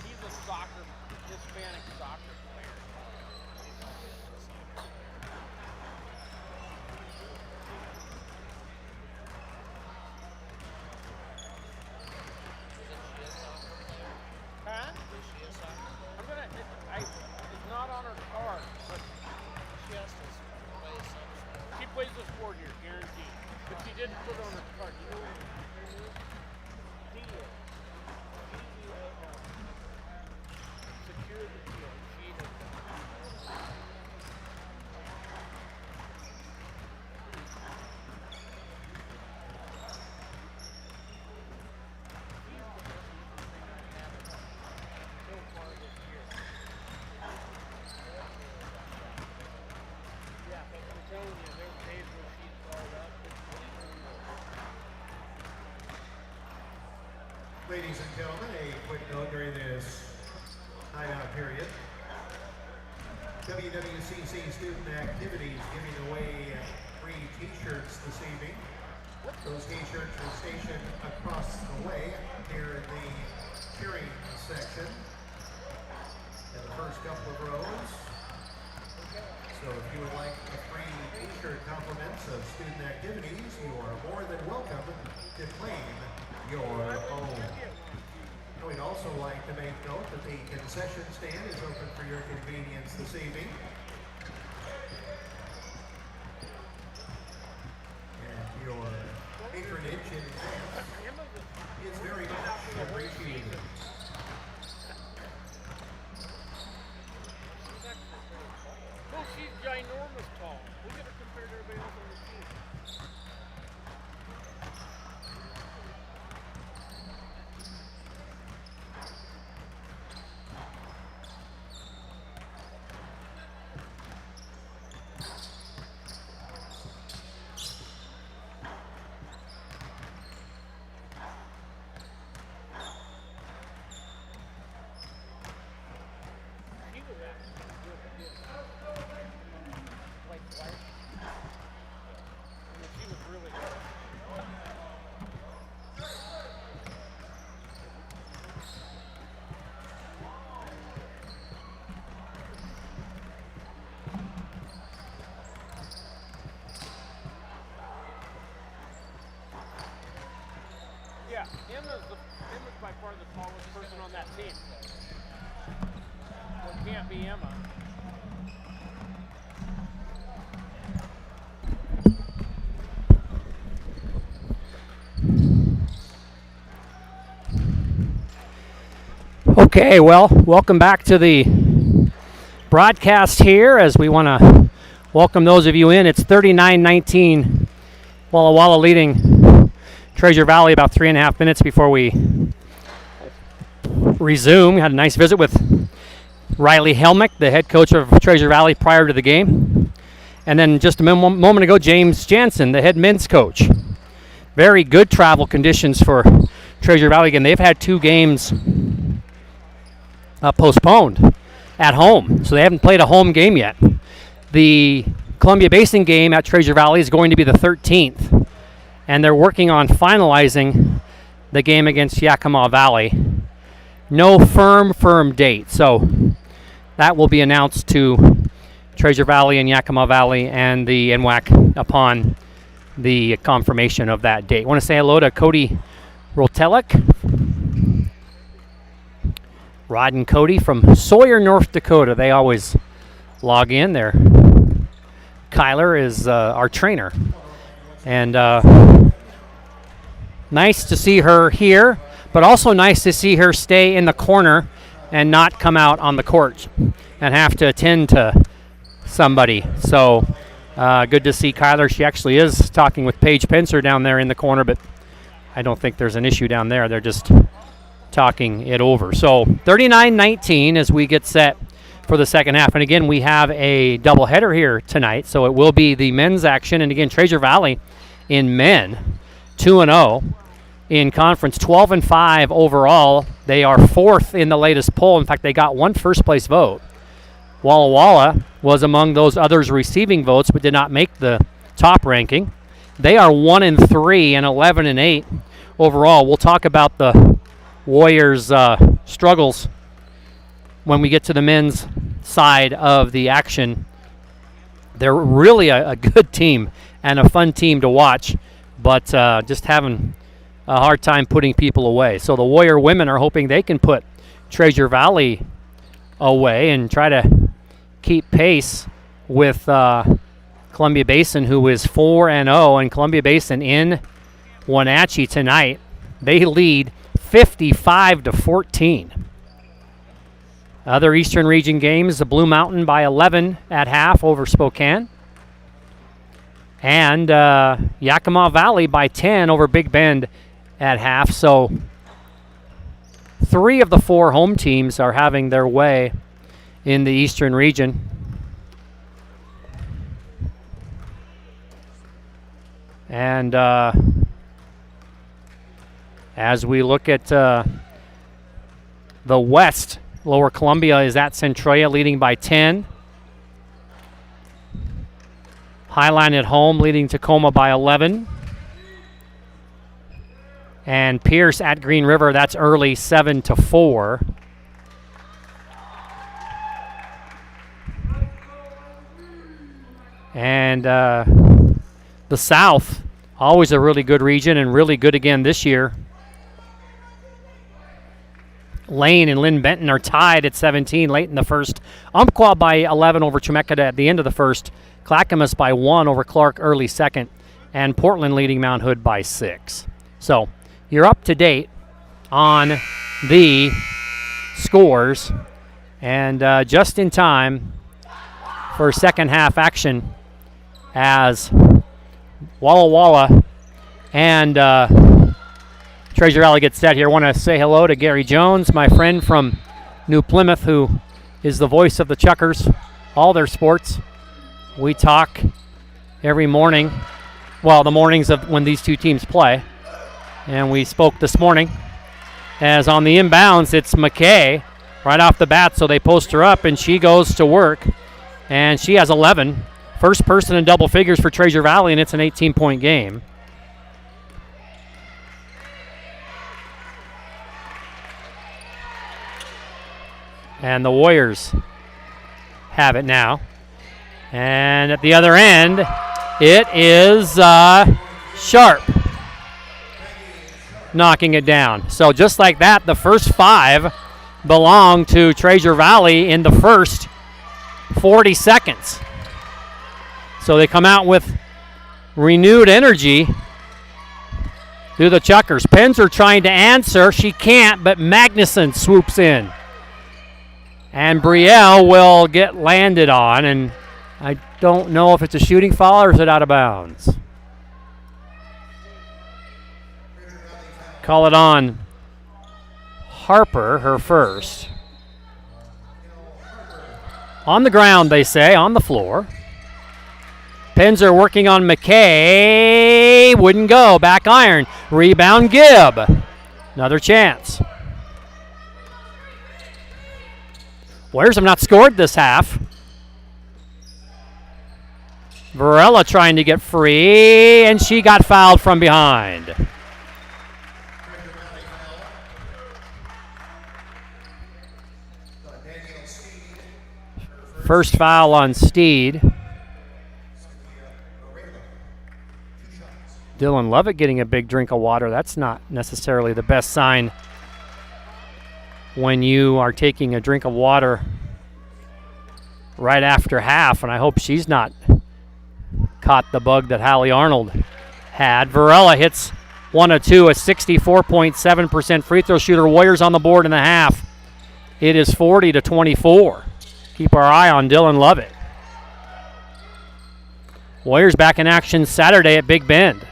He's a Hispanic soccer player. Huh? Is she a soccer player? I'm gonna. It's not on her card, but She has to play some sport. she plays the sport here, guaranteed. But she didn't put it on her card. You know what her name is? Dia. D-E-A-L. Secure the deal. She did. So far this year. Yeah, but I'm telling you, there's days where she's called up. Ladies and gentlemen, a quick note during this timeout period. WWCC student activities giving away free t-shirts this evening. Those t-shirts are stationed across the way here in the cheering section in the first couple of rows. So if you would like a free t-shirt compliments of student activities, you are more than welcome to claim your own. And we'd also like to make note that the concession stand is open for your convenience this evening. And your patronage in advance is very much appreciated. Oh, she's ginormous tall. Look at her compared to everybody else on the team. She was actually good. Like white. I mean, she was really good. Yeah, Emma's by far the tallest person on that team. Well, it can't be Emma. Okay, well, welcome back to the broadcast here as we want to welcome those of you in. It's 39-19, Walla Walla leading Treasure Valley about 3.5 minutes before we resume. We had a nice visit with Riley Helmick, the head coach of Treasure Valley prior to the game. And then just a moment ago, James Jansen, the head men's coach. Very good travel conditions for Treasure Valley. Again, they've had 2 games postponed at home, so they haven't played a home game yet. The Columbia Basin game at Treasure Valley is going to be the 13th, and they're working on finalizing the game against Yakima Valley. No firm date, so that will be announced to Treasure Valley and Yakima Valley and the NWAC upon the confirmation of that date. I want to say hello to Cody Rotelek, Rod and Cody from Sawyer, North Dakota. They always log in there. Kyler is our trainer. And nice to see her here, but also nice to see her stay in the corner and not come out on the court and have to attend to somebody. So Good to see Kyler. She actually is talking with Paige Pincer down there in the corner, but I don't think there's an issue down there. They're just talking it over. So 39-19 as we get set for the second half. And again, we have a doubleheader here tonight, so it will be the men's action. And again, Treasure Valley in men, 2-0 in conference, 12-5 overall. They are 4th in the latest poll. In fact, they got one first-place vote. Walla Walla was among those others receiving votes, but did not make the top ranking. They are 1-3 and 11-8 overall. We'll talk about the Warriors' struggles when we get to the men's side of the action. They're really a good team and a fun team to watch, but just having a hard time putting people away. So the Warrior women are hoping they can put Treasure Valley away and try to keep pace with Columbia Basin, who is 4-0, and Columbia Basin in Wenatchee tonight. They lead 55-14. Other Eastern Region games, the Blue Mountain by 11 at half over Spokane. And Yakima Valley by 10 over Big Bend at half. So 3 of the 4 home teams are having their way in the Eastern Region. And as we look at the West, Lower Columbia is at Centralia leading by 10. Highline at home leading Tacoma by 11. And Pierce at Green River, that's early, 7-4. And the South, always a really good region and really good again this year. Lane and Lynn Benton are tied at 17 late in the first. Umpqua by 11 over Chemeketa at the end of the first. Clackamas by 1 over Clark early second. And Portland leading Mount Hood by 6. So you're up to date on the scores. And just in time for second half action as Walla Walla and Treasure Valley gets set here. I want to say hello to Gary Jones, my friend from New Plymouth, who is the voice of the Chuckers, all their sports. We talk every morning, well, the mornings of when these two teams play. And we spoke this morning as on the inbounds, it's McKay right off the bat, so they post her up, and she goes to work, and she has 11. First person in double figures for Treasure Valley, and it's an 18-point game. And the Warriors have it now. And at the other end, it is Sharp knocking it down. So just like that, the first 5 belong to Treasure Valley in the first 40 seconds. So they come out with renewed energy through the Chuckers. Penzer trying to answer. She can't, but Magnuson swoops in. And Brielle will get landed on, and I don't know if it's a shooting foul or is it out of bounds. Call it on Harper, her first. On the ground, they say, on the floor. Penzer working on McKay. Wouldn't go. Back iron. Rebound Gibb. Another chance. Warriors have not scored this half. Varela trying to get free, and she got fouled from behind. First foul on Steed. Dylan Lovett getting a big drink of water. That's not necessarily the best sign when you are taking a drink of water right after half, and I hope she's not caught the bug that Hallie Arnold had. Varela hits 1 of 2, a 64.7% free throw shooter. Warriors on the board in the half. It is 40-24. Keep our eye on Dylan Lovett. Warriors back in action Saturday at Big Bend.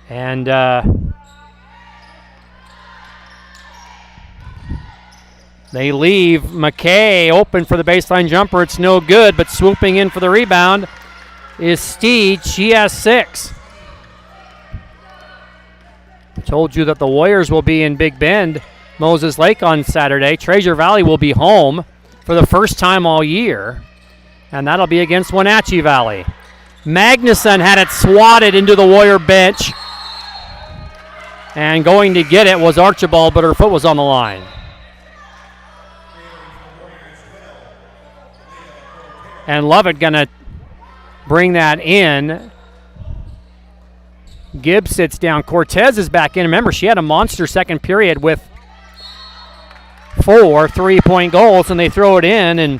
And they leave McKay open for the baseline jumper. It's no good, but swooping in for the rebound is Steed. She has 6. I told you that the Warriors will be in Big Bend, Moses Lake on Saturday. Treasure Valley will be home for the first time all year, and that'll be against Wenatchee Valley. Magnuson had it swatted into the Warrior bench, and going to get it was Archibald, but her foot was on the line. And Lovett gonna bring that in. Gibbs sits down. Cortez is back in. Remember, she had a monster second period with 4 3-point goals, and they throw it in, and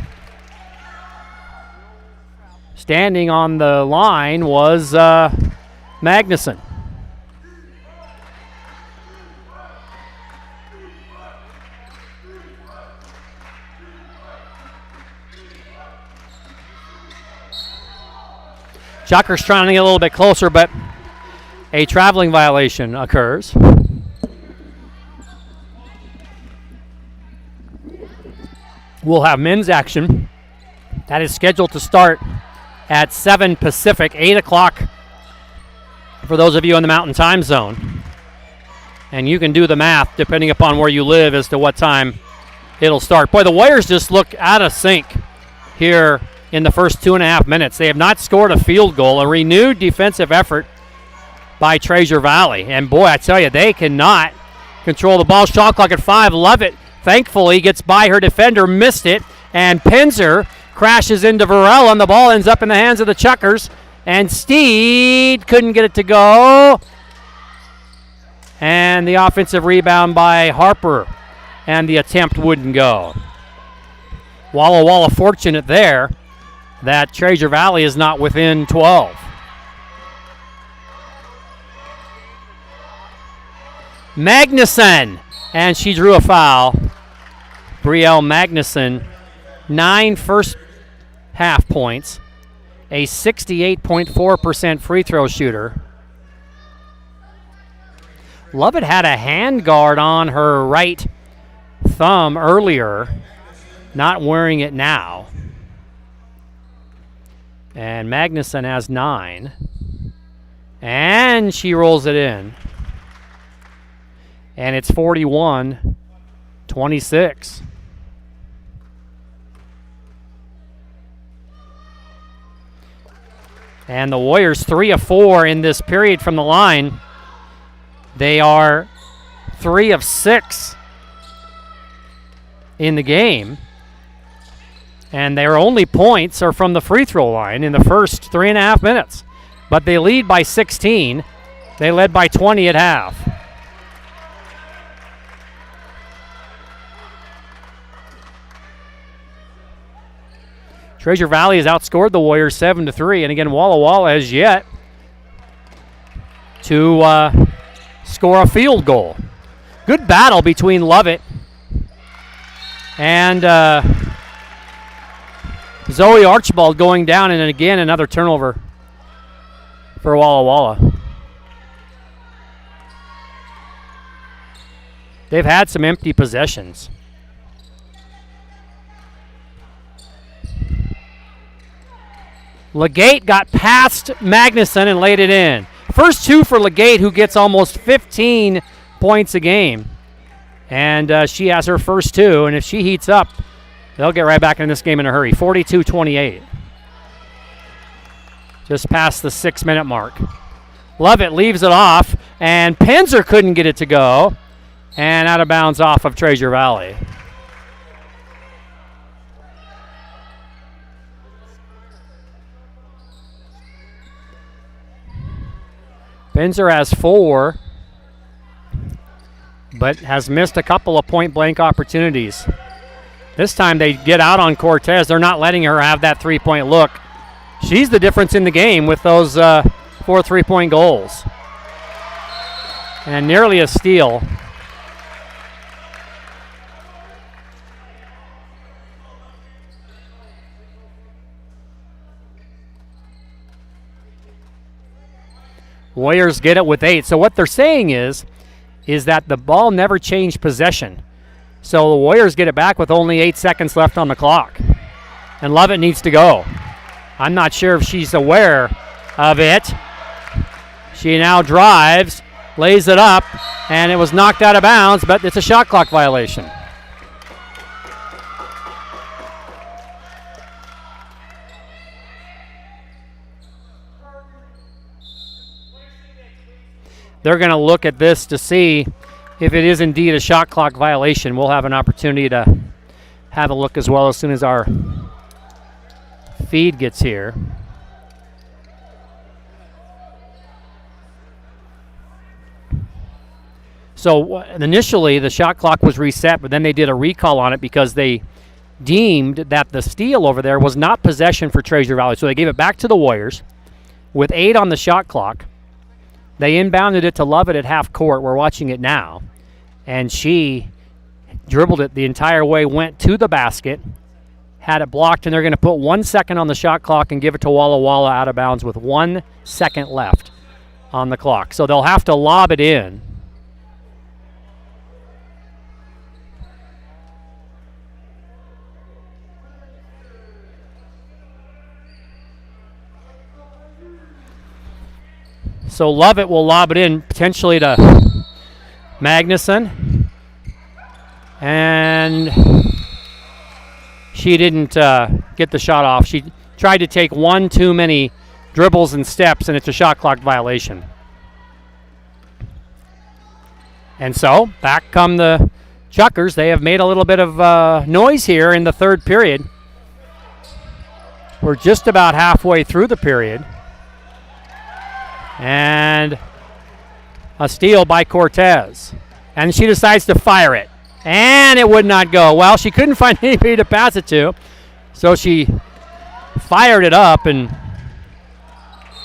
standing on the line was Magnuson. Chucker's trying to get a little bit closer, but a traveling violation occurs. We'll have men's action. That is scheduled to start at 7 Pacific, 8 o'clock for those of you in the Mountain Time Zone. And you can do the math depending upon where you live as to what time it'll start. Boy, the Warriors just look out of sync here in the first 2.5 minutes. They have not scored a field goal. A renewed defensive effort by Treasure Valley. And boy, I tell you, they cannot control the ball. Shot clock at 5. Lovett, thankfully, gets by her defender, missed it. And Pinzer crashes into Varela, and the ball ends up in the hands of the Chuckers. And Steed couldn't get it to go. And the offensive rebound by Harper. And the attempt wouldn't go. Walla Walla fortunate there that Treasure Valley is not within 12. Magnuson, and she drew a foul. Brielle Magnuson, 9 first half points, a 68.4% free throw shooter. Lovett had a hand guard on her right thumb earlier, not wearing it now. And Magnuson has 9. And she rolls it in. And it's 41-26. And the Warriors 3 of 4 in this period from the line. They are 3 of 6 in the game. And their only points are from the free throw line in the first 3.5 minutes. But they lead by 16. They led by 20 at half. Treasure Valley has outscored the Warriors 7-3. And again, Walla Walla has yet to score a field goal. Good battle between Lovett and Zoe Archibald going down, and again another turnover for Walla Walla. They've had some empty possessions. Legate got past Magnuson and laid it in. First 2 for Legate, who gets almost 15 points a game. And she has her first 2, and if she heats up, they'll get right back in this game in a hurry. 42-28. Just past the 6-minute mark. Lovett leaves it off, and Pinzer couldn't get it to go. And out of bounds off of Treasure Valley. Pinzer has 4, but has missed a couple of point-blank opportunities. This time they get out on Cortez. They're not letting her have that 3-point look. She's the difference in the game with those 4 3-point goals. And nearly a steal. Warriors get it with 8. So what they're saying is that the ball never changed possession. So the Warriors get it back with only 8 seconds left on the clock. And Lovett needs to go. I'm not sure if she's aware of it. She now drives, lays it up, and it was knocked out of bounds, but it's a shot clock violation. They're going to look at this to see if it is indeed a shot clock violation. We'll have an opportunity to have a look as well as soon as our feed gets here. So initially the shot clock was reset, but then they did a recall on it because they deemed that the steal over there was not possession for Treasure Valley. So they gave it back to the Warriors with 8 on the shot clock. They inbounded it to Lovett at half court. We're watching it now. And she dribbled it the entire way, went to the basket, had it blocked, and they're going to put 1 second on the shot clock and give it to Walla Walla out of bounds with 1 second left on the clock. So they'll have to lob it in. So Lovett will lob it in potentially to Magnuson. And she didn't get the shot off. She tried to take one too many dribbles and steps, and it's a shot clock violation. And so back come the Chuckers. They have made a little bit of noise here in the third period. We're just about halfway through the period. And a steal by Cortez. And she decides to fire it. And it would not go. Well, she couldn't find anybody to pass it to. So she fired it up. And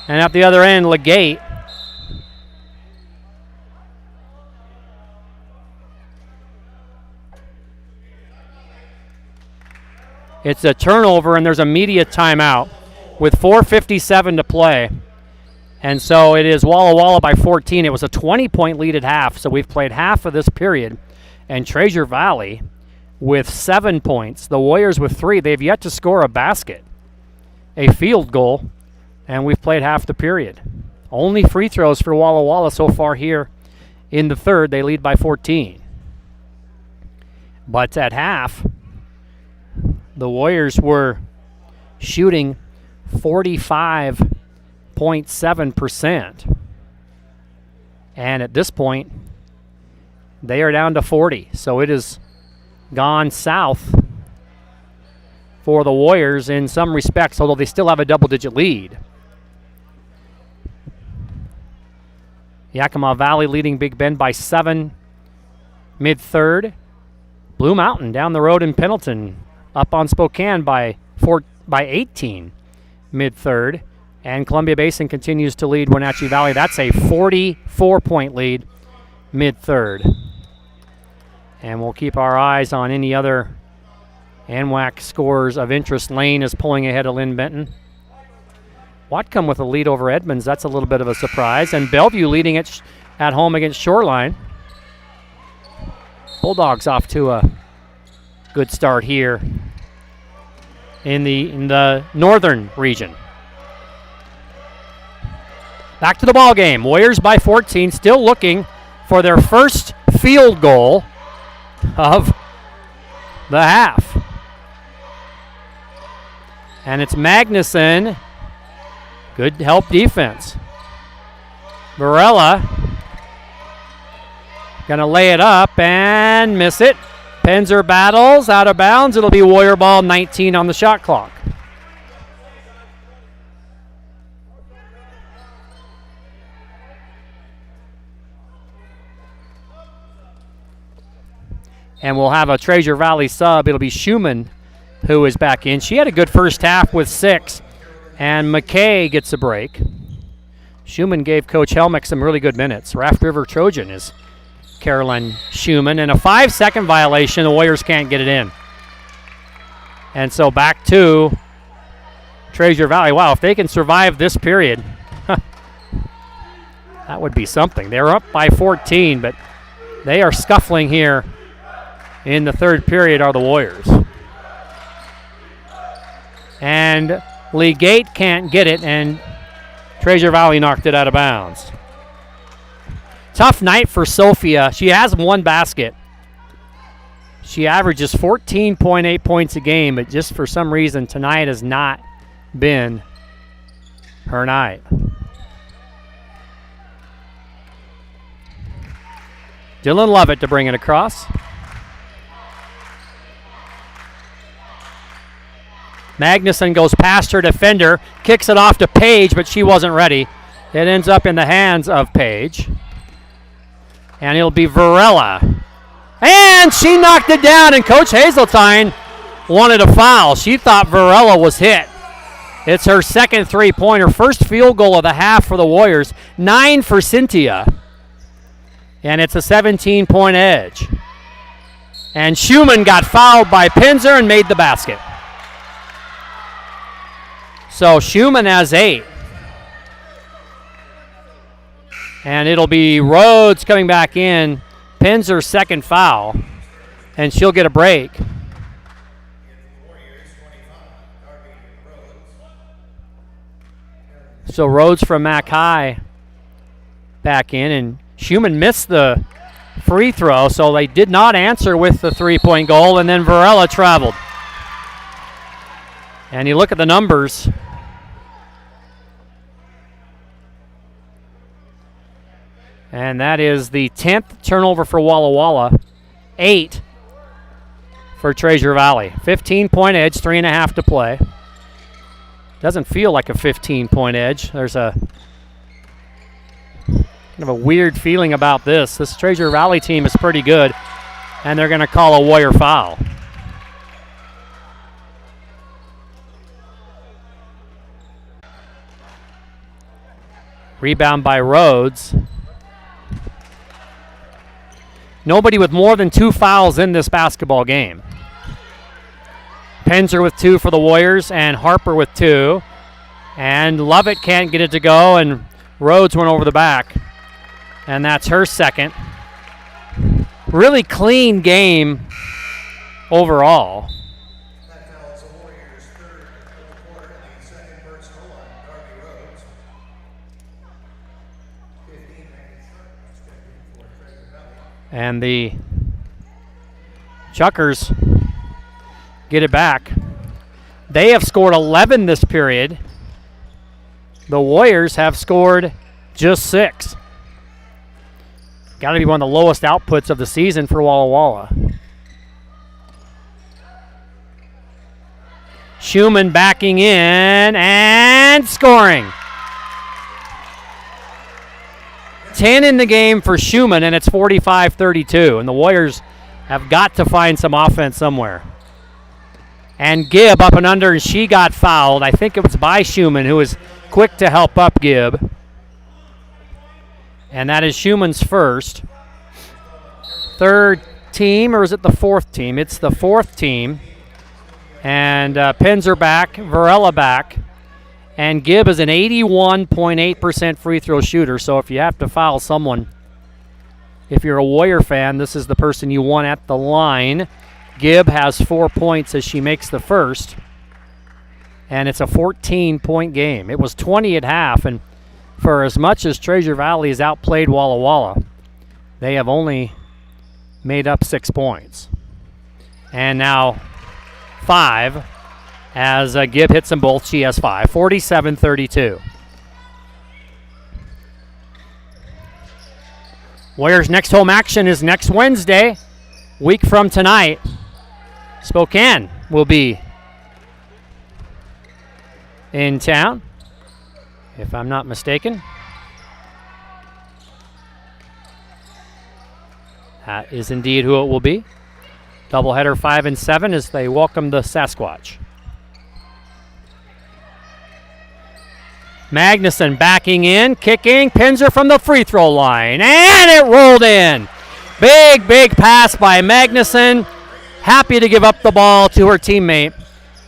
at the other end, Legate. It's a turnover, and there's a media timeout with 4:57 to play. And so it is Walla Walla by 14. It was a 20-point lead at half, so we've played half of this period. And Treasure Valley with 7 points. The Warriors with 3. They've yet to score a basket, a field goal, and we've played half the period. Only free throws for Walla Walla so far here in the third. They lead by 14. But at half, the Warriors were shooting 45.7%. And at this point, they are down to 40. So it has gone south for the Warriors in some respects, although they still have a double-digit lead. Yakima Valley leading Big Bend by 7 mid-third. Blue Mountain down the road in Pendleton up on Spokane by 18 mid-third. And Columbia Basin continues to lead Wenatchee Valley. That's a 44-point lead mid-third. And we'll keep our eyes on any other NWAC scores of interest. Lane is pulling ahead of Lynn Benton. Whatcom with a lead over Edmonds. That's a little bit of a surprise. And Bellevue leading it at home against Shoreline. Bulldogs off to a good start here in the northern region. Back to the ball game. Warriors by 14, still looking for their first field goal of the half. And it's Magnuson. Good help defense. Varela gonna lay it up and miss it. Penzer battles out of bounds. It'll be Warrior ball, 19 on the shot clock. And we'll have a Treasure Valley sub. It'll be Schumann who is back in. She had a good first half with 6. And McKay gets a break. Schumann gave Coach Helmick some really good minutes. Raft River Trojan is Caroline Schumann. And a 5-second violation. The Warriors can't get it in. And so back to Treasure Valley. Wow, if they can survive this period, That would be something. They're up by 14, but they are scuffling here in the third period are the Warriors. And Lee Gate can't get it, and Treasure Valley knocked it out of bounds. Tough night for Sophia. She has one basket. She averages 14.8 points a game, but just for some reason tonight has not been her night. Dylan Lovett to bring it across. Magnuson goes past her defender, kicks it off to Paige, but she wasn't ready. It ends up in the hands of Paige. And it'll be Varela. And she knocked it down, and Coach Hazeltine wanted a foul. She thought Varela was hit. It's her second three-pointer, first field goal of the half for the Warriors, 9 for Cynthia. And it's a 17-point edge. And Schumann got fouled by Pinzer and made the basket. So Schumann has 8. And it'll be Rhodes coming back in. Pinzer's second foul. And she'll get a break. So Rhodes from Mac High back in, and Schumann missed the free throw, so they did not answer with the three-point goal, and then Varela traveled. And you look at the numbers. And that is the 10th turnover for Walla Walla, 8 for Treasure Valley. 15-point edge, 3.5 to play. Doesn't feel like a 15-point edge. There's a kind of a weird feeling about this. This Treasure Valley team is pretty good, and they're going to call a Warrior foul. Rebound by Rhodes. Nobody with more than 2 fouls in this basketball game. Penzer with 2 for the Warriors, and Harper with 2. And Lovett can't get it to go, and Rhodes went over the back. And that's her second. Really clean game overall. That foul's the Warriors' third of the quarter and the second personal on Darby Rhodes. 15 minutes for Treasure Valley. And the Chuckers get it back. They have scored 11 this period. The Warriors have scored just 6. Got to be one of the lowest outputs of the season for Walla Walla. Schumann backing in and scoring. 10 in the game for Schumann, and it's 45-32. And the Warriors have got to find some offense somewhere. And Gibb up and under, and she got fouled. I think it was by Schumann, who was quick to help up Gibb. And that is Schumann's first. Third team, or is it the fourth team? It's the fourth team. And Penzer back, Varela back. And Gibb is an 81.8% free throw shooter, so if you have to foul someone, if you're a Warrior fan, this is the person you want at the line. Gibb has 4 points as she makes the first, and it's a 14-point game. It was 20 at half, and for as much as Treasure Valley has outplayed Walla Walla, they have only made up 6 points. And now 5, as Gibb hits them both. She has 5, 47-32. Warriors' next home action is next Wednesday, week from tonight. Spokane will be in town, if I'm not mistaken. That is indeed who it will be. Doubleheader 5 and 7 as they welcome the Sasquatch. Magnuson backing in, kicking, Pinzer from the free throw line, and it rolled in. Big pass by Magnuson. Happy to give up the ball to her teammate.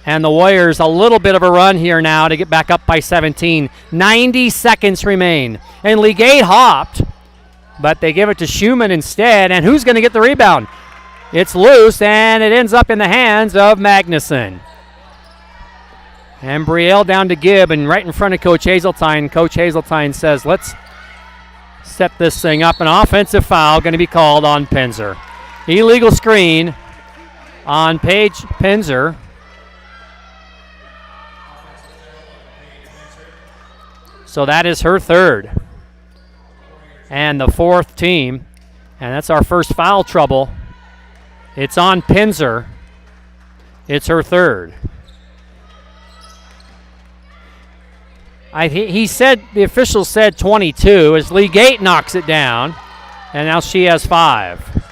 And the Warriors a little bit of a run here now to get back up by 17. 90 seconds remain. And Legate hopped, but they give it to Schumann instead. And who's going to get the rebound? It's loose, and it ends up in the hands of Magnuson. And Brielle down to Gibb, and right in front of Coach Hazeltine. Coach Hazeltine says, let's set this thing up. An offensive foul going to be called on Pinzer. Illegal screen on Paige Pinzer. So that is her third. And the fourth team. And that's our first foul trouble. It's on Pinzer. It's her third. He said, the official said 22 as Legate knocks it down. And now she has 5.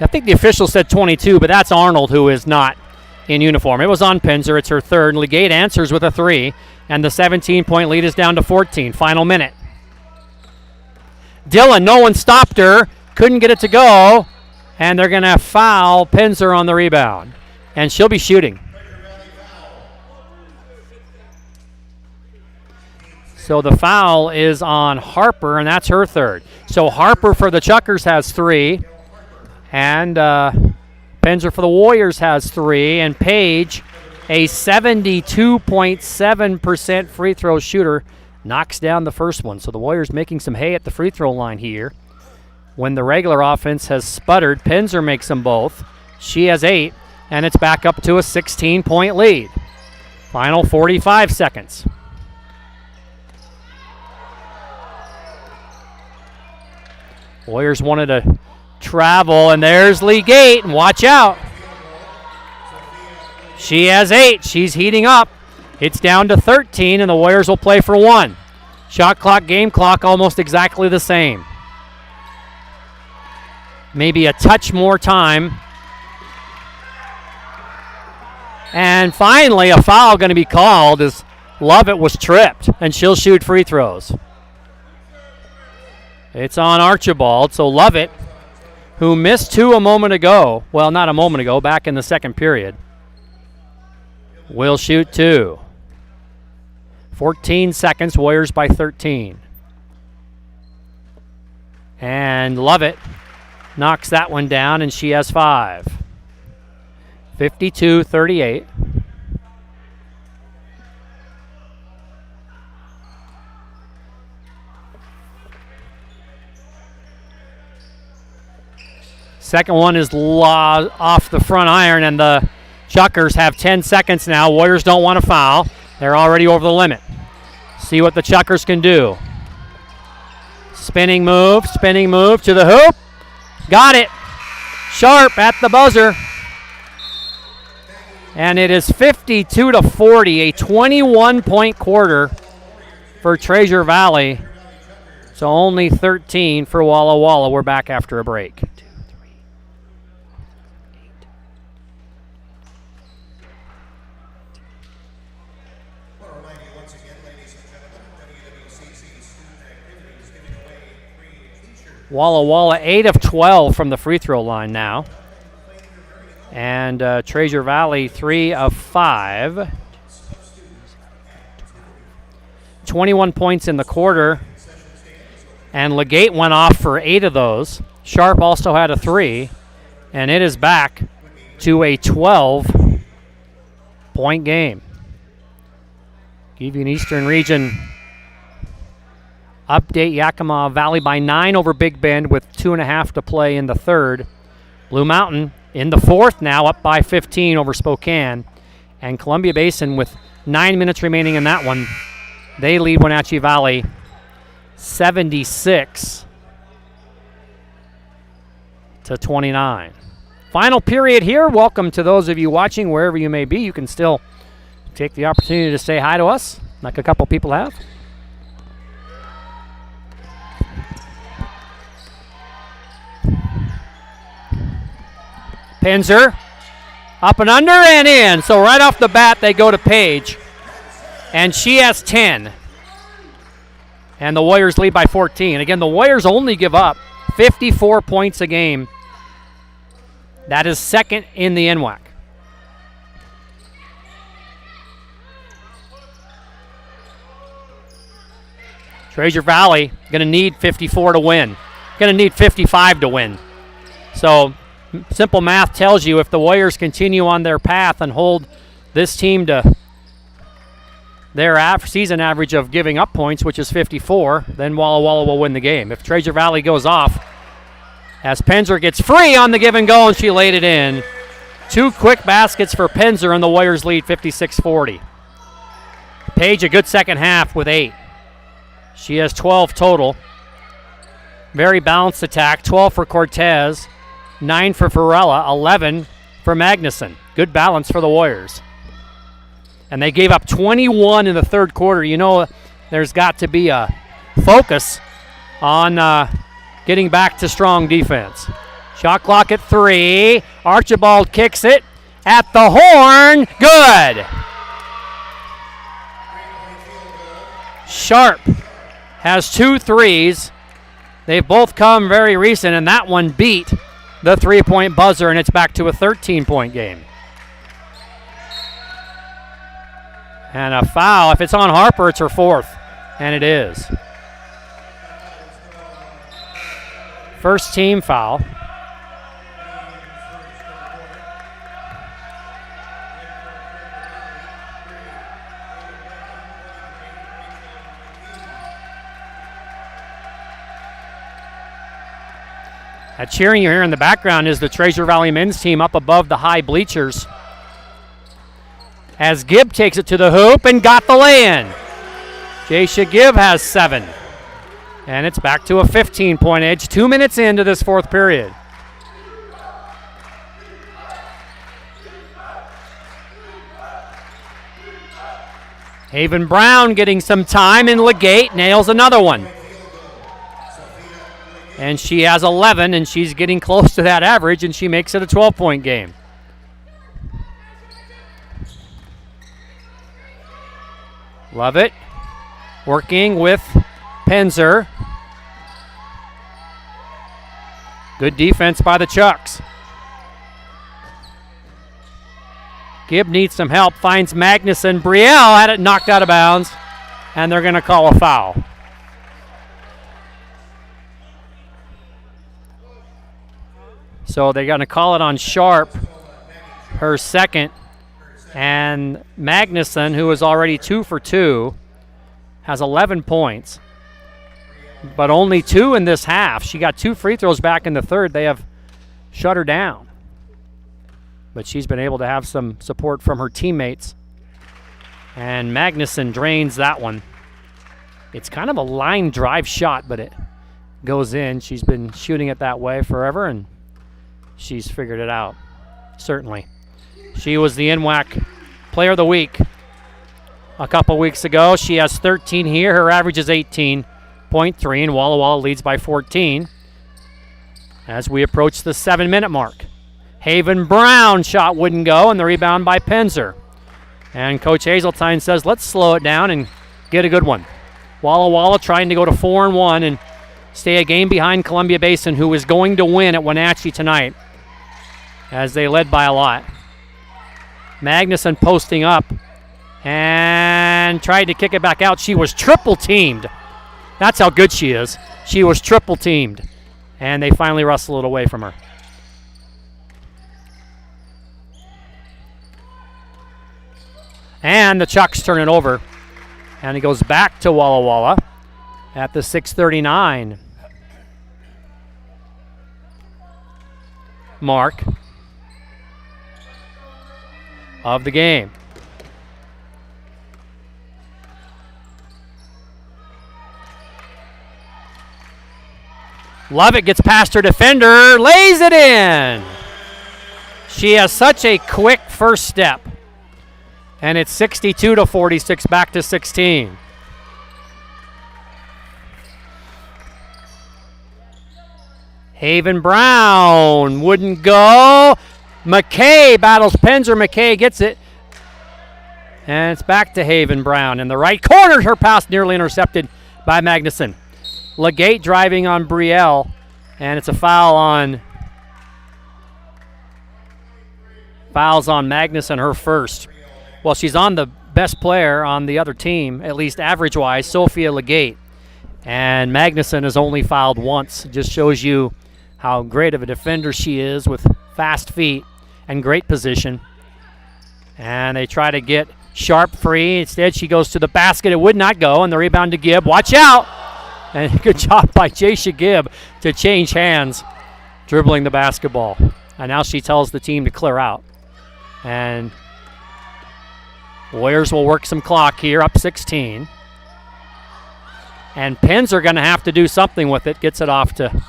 I think the official said 22, but that's Arnold, who is not in uniform. It was on Pinzer. It's her third. Legate answers with a 3. And the 17-point lead is down to 14. Final minute. Dillon, no one stopped her. Couldn't get it to go. And they're going to foul Pinzer on the rebound. And she'll be shooting. So the foul is on Harper, and that's her third. So Harper for the Chuckers has 3. And Pinzer for the Warriors has 3. And Paige, a 72.7% free throw shooter, knocks down the first one. So the Warriors making some hay at the free throw line here. When the regular offense has sputtered, Pinzer makes them both. She has 8, and it's back up to a 16-point lead. Final 45 seconds. Warriors wanted to travel, and there's Legate, and watch out. She has 8. She's heating up. It's down to 13, and the Warriors will play for 1. Shot clock, game clock, almost exactly the same. Maybe a touch more time. And finally, a foul going to be called as Lovett was tripped, and she'll shoot free throws. It's on Archibald, so Lovett, who missed 2 a moment ago, well, not a moment ago, back in the second period, will shoot 2. 14 seconds, Warriors by 13. And Lovett knocks that one down, and she has 5. 52-38. Second one is off the front iron, and the Chuckers have 10 seconds now. Warriors don't want to foul. They're already over the limit. See what the Chuckers can do. Spinning move to the hoop. Got it. Sharp at the buzzer. And it is 52-40, a 21-point quarter for Treasure Valley. So only 13 for Walla Walla. We're back after a break. Once again, ladies and gentlemen, WWCC student activities giving away free t-shirts. Walla Walla 8 of 12 from the free throw line now. And Treasure Valley 3 of 5. 21 points in the quarter. And Legate went off for 8 of those. Sharp also had a 3. And it is back to a 12-point game. Give you an Eastern Region update. Yakima Valley by 9 over Big Bend with 2.5 to play in the third. Blue Mountain in the fourth now, up by 15 over Spokane. And Columbia Basin with 9 minutes remaining in that one. They lead Wenatchee Valley 76-29. Final period here. Welcome to those of you watching wherever you may be. You can still take the opportunity to say hi to us, like a couple people have. Pinzer, up and under and in. So right off the bat, they go to Paige. And she has 10. And the Warriors lead by 14. Again, the Warriors only give up 54 points a game. That is second in the NWAC. Treasure Valley going to need 54 to win. Going to need 55 to win. So simple math tells you if the Warriors continue on their path and hold this team to their season average of giving up points, which is 54, then Walla Walla will win the game. If Treasure Valley goes off, as Penzer gets free on the give and go, and she laid it in. 2 quick baskets for Penzer, and the Warriors lead 56-40. Page a good second half with 8. She has 12 total. Very balanced attack. 12 for Cortez, 9 for Varela, 11 for Magnuson. Good balance for the Warriors. And they gave up 21 in the third quarter. You know, there's got to be a focus on getting back to strong defense. Shot clock at 3. Archibald kicks it at the horn. Good. Sharp has 2 threes. They've both come very recent, and that one beat the 3-point buzzer, and it's back to a 13-point game. And a foul. If it's on Harper, it's her 4th, and it is. First team foul. That cheering you hear in the background is the Treasure Valley men's team up above the high bleachers. As Gibb takes it to the hoop and got the lay-in. Jaysha Gibb has 7. And it's back to a 15-point edge 2 minutes into this fourth period. Haven Brown getting some time, and Legate nails another one. And she has 11, and she's getting close to that average, and she makes it a 12-point game. Love it. Working with Penzer. Good defense by the Chucks. Gibb needs some help, finds Magnuson. Brielle had it knocked out of bounds, and they're going to call a foul. So they're going to call it on Sharp, her second. And Magnuson, who is already 2 for 2, has 11 points, but only 2 in this half. She got 2 free throws back in the third. They have shut her down. But she's been able to have some support from her teammates. And Magnuson drains that one. It's kind of a line drive shot, but it goes in. She's been shooting it that way forever, and she's figured it out, certainly. She was the NWAC Player of the Week a couple weeks ago. She has 13 here. Her average is 18.3, and Walla Walla leads by 14 as we approach the 7-minute mark. Haven Brown shot wouldn't go, and the rebound by Penzer. And Coach Hazeltine says, let's slow it down and get a good one. Walla Walla trying to go to 4-1 and stay a game behind Columbia Basin, who is going to win at Wenatchee tonight, as they led by a lot. Magnuson posting up and tried to kick it back out. She was triple teamed. That's how good she is. She was triple teamed, and they finally wrestle it away from her. And the Chucks turn it over, and it goes back to Walla Walla at the 6:39 mark of the game. Lovett gets past her defender, lays it in. She has such a quick first step. And it's 62-46, back to 16. Haven Brown wouldn't go. McKay battles Penzer. McKay gets it. And it's back to Haven Brown. In the right corner, her pass nearly intercepted by Magnuson. Legate driving on Brielle. And it's a foul on Magnuson, her first. Well, she's on the best player on the other team, at least average-wise, Sophia Legate. And Magnuson has only fouled once. It just shows you how great of a defender she is with fast feet and great position. And they try to get Sharp free. Instead, she goes to the basket. It would not go, and the rebound to Gibb. Watch out! And good job by Jasha Gibb to change hands, dribbling the basketball. And now she tells the team to clear out. And Warriors will work some clock here, up 16. And Penns are going to have to do something with it. Gets it off to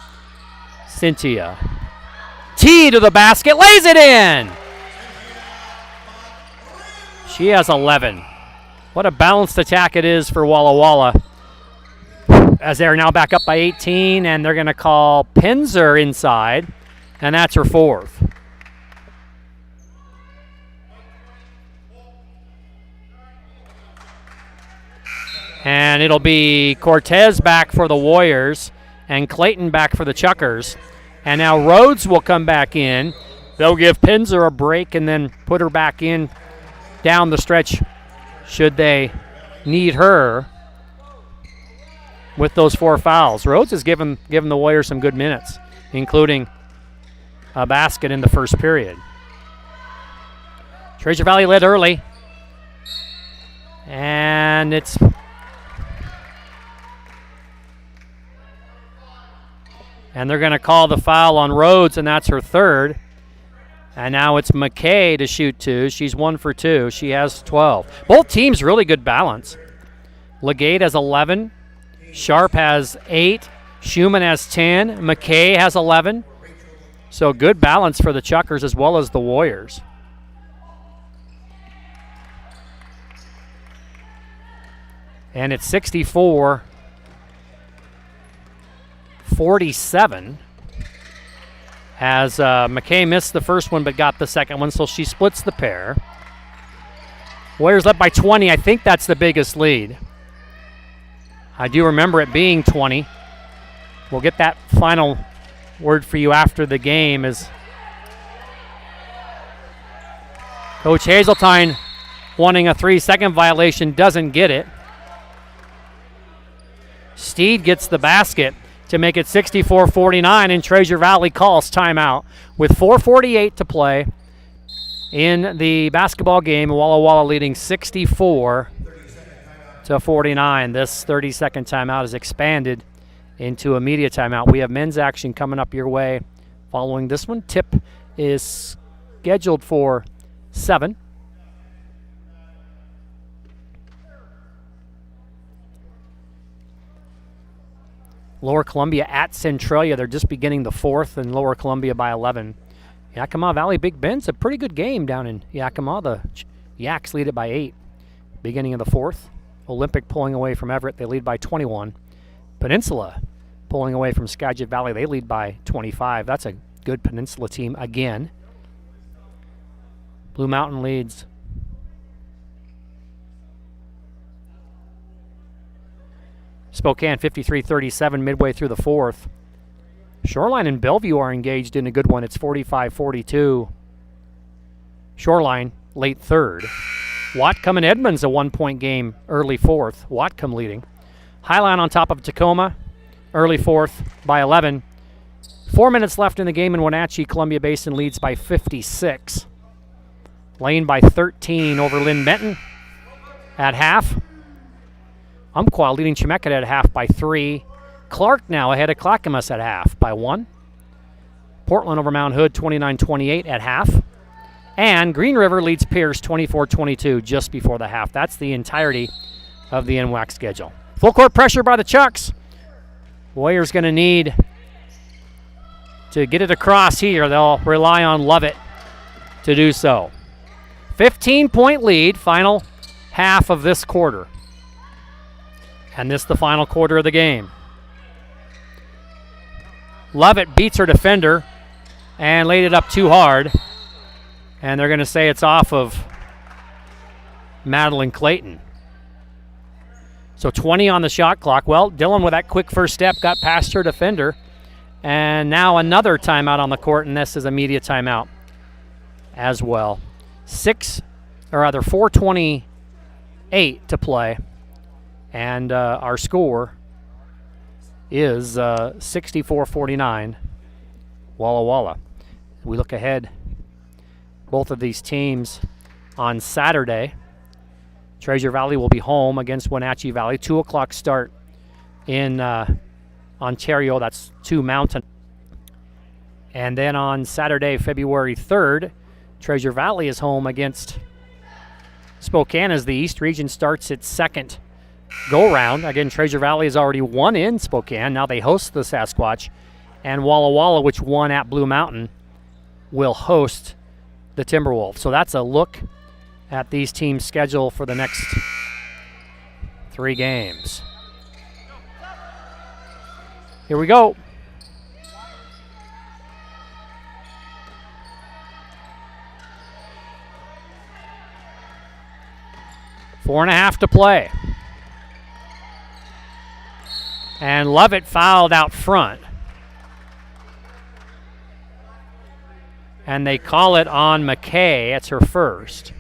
Cynthia. T to the basket, lays it in! She has 11. What a balanced attack it is for Walla Walla. As they're now back up by 18, and they're going to call Penzer inside, and that's her fourth. And it'll be Cortez back for the Warriors and Clayton back for the Chuckers. And now Rhodes will come back in. They'll give Penzer a break and then put her back in down the stretch should they need her with those 4 fouls. Rhodes has given the Warriors some good minutes, including a basket in the first period. Treasure Valley led early. And it's and they're going to call the foul on Rhodes, and that's her third. And now it's McKay to shoot 2. She's 1 for 2. She has 12. Both teams really good balance. Legate has 11. Sharp has 8. Schumann has 10. McKay has 11. So good balance for the Chuckers as well as the Warriors. And it's 64-47. As McKay missed the first one but got the second one, so she splits the pair. Warriors led by 20. I think that's the biggest lead. I do remember it being 20. We'll get that final word for you after the game as Coach Hazeltine wanting a 3-second violation, doesn't get it. Steed gets the basket to make it 64-49, and Treasure Valley calls timeout with 4:48 to play in the basketball game. Walla Walla leading 64-49. This 30-second timeout is expanded into a media timeout. We have men's action coming up your way following this one. Tip is scheduled for 7. Lower Columbia at Centralia. They're just beginning the fourth, and Lower Columbia by 11. Yakima Valley Big Bend's a pretty good game down in Yakima. The Yaks lead it by 8. Beginning of the fourth. Olympic pulling away from Everett. They lead by 21. Peninsula pulling away from Skagit Valley. They lead by 25. That's a good Peninsula team again. Blue Mountain leads Spokane 53-37 midway through the fourth. Shoreline and Bellevue are engaged in a good one. It's 45-42. Shoreline late third. Whatcom and Edmonds a 1-point game early fourth. Whatcom leading. Highline on top of Tacoma early fourth by 11. 4 minutes left in the game in Wenatchee. Columbia Basin leads by 56. Lane by 13 over Lynn Benton at half. Umpqua leading Chemeketa at half by 3. Clark now ahead of Clackamas at half by 1. Portland over Mount Hood 29-28 at half. And Green River leads Pierce 24-22 just before the half. That's the entirety of the NWAC schedule. Full court pressure by the Chucks. Warriors going to need to get it across here. They'll rely on Lovett to do so. 15-point lead, final half of this quarter. And this the final quarter of the game. Lovett beats her defender and laid it up too hard. And they're going to say it's off of Madeline Clayton. So 20 on the shot clock. Well, Dillon with that quick first step got past her defender. And now another timeout on the court, and this is a media timeout as well. 4:28 to play. And our score is 64-49 Walla Walla. We look ahead, both of these teams on Saturday. Treasure Valley will be home against Wenatchee Valley. 2 o'clock start in Ontario. That's 2 Mountain. And then on Saturday, February 3rd, Treasure Valley is home against Spokane as the East Region starts its second go-round. Again, Treasure Valley has already won in Spokane. Now they host the Sasquatch. And Walla Walla, which won at Blue Mountain, will host the Timberwolves. So that's a look at these teams' schedule for the next 3 games. Here we go. Four and a half to play. And Lovett fouled out front. And they call it on McKay. It's her first.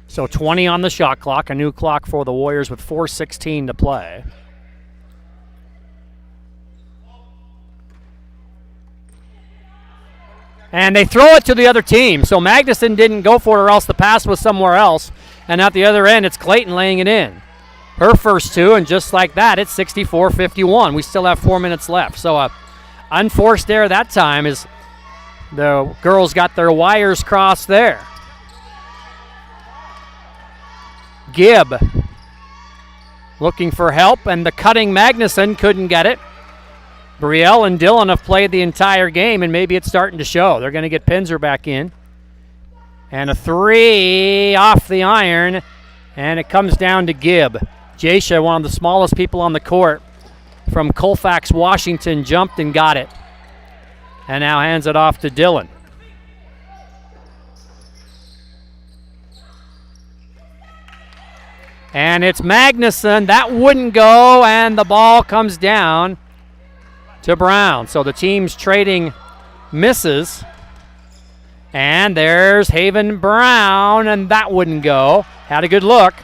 So 20 on the shot clock, a new clock for the Warriors with 4:16 to play. And they throw it to the other team. So Magnuson didn't go for it, or else the pass was somewhere else. And at the other end, it's Clayton laying it in. Her first 2, and just like that, it's 64-51. We still have 4 minutes left. So unforced error that time is the girls got their wires crossed there. Gibb looking for help, and the cutting Magnuson couldn't get it. Brielle and Dillon have played the entire game, and maybe it's starting to show. They're going to get Pinzer back in. And a 3 off the iron, and it comes down to Gibb. Jasha, one of the smallest people on the court from Colfax, Washington, jumped and got it. And now hands it off to Dillon. And it's Magnuson. That wouldn't go, and the ball comes down to Brown. So the team's trading misses. And there's Haven Brown, and that wouldn't go. Had a good look.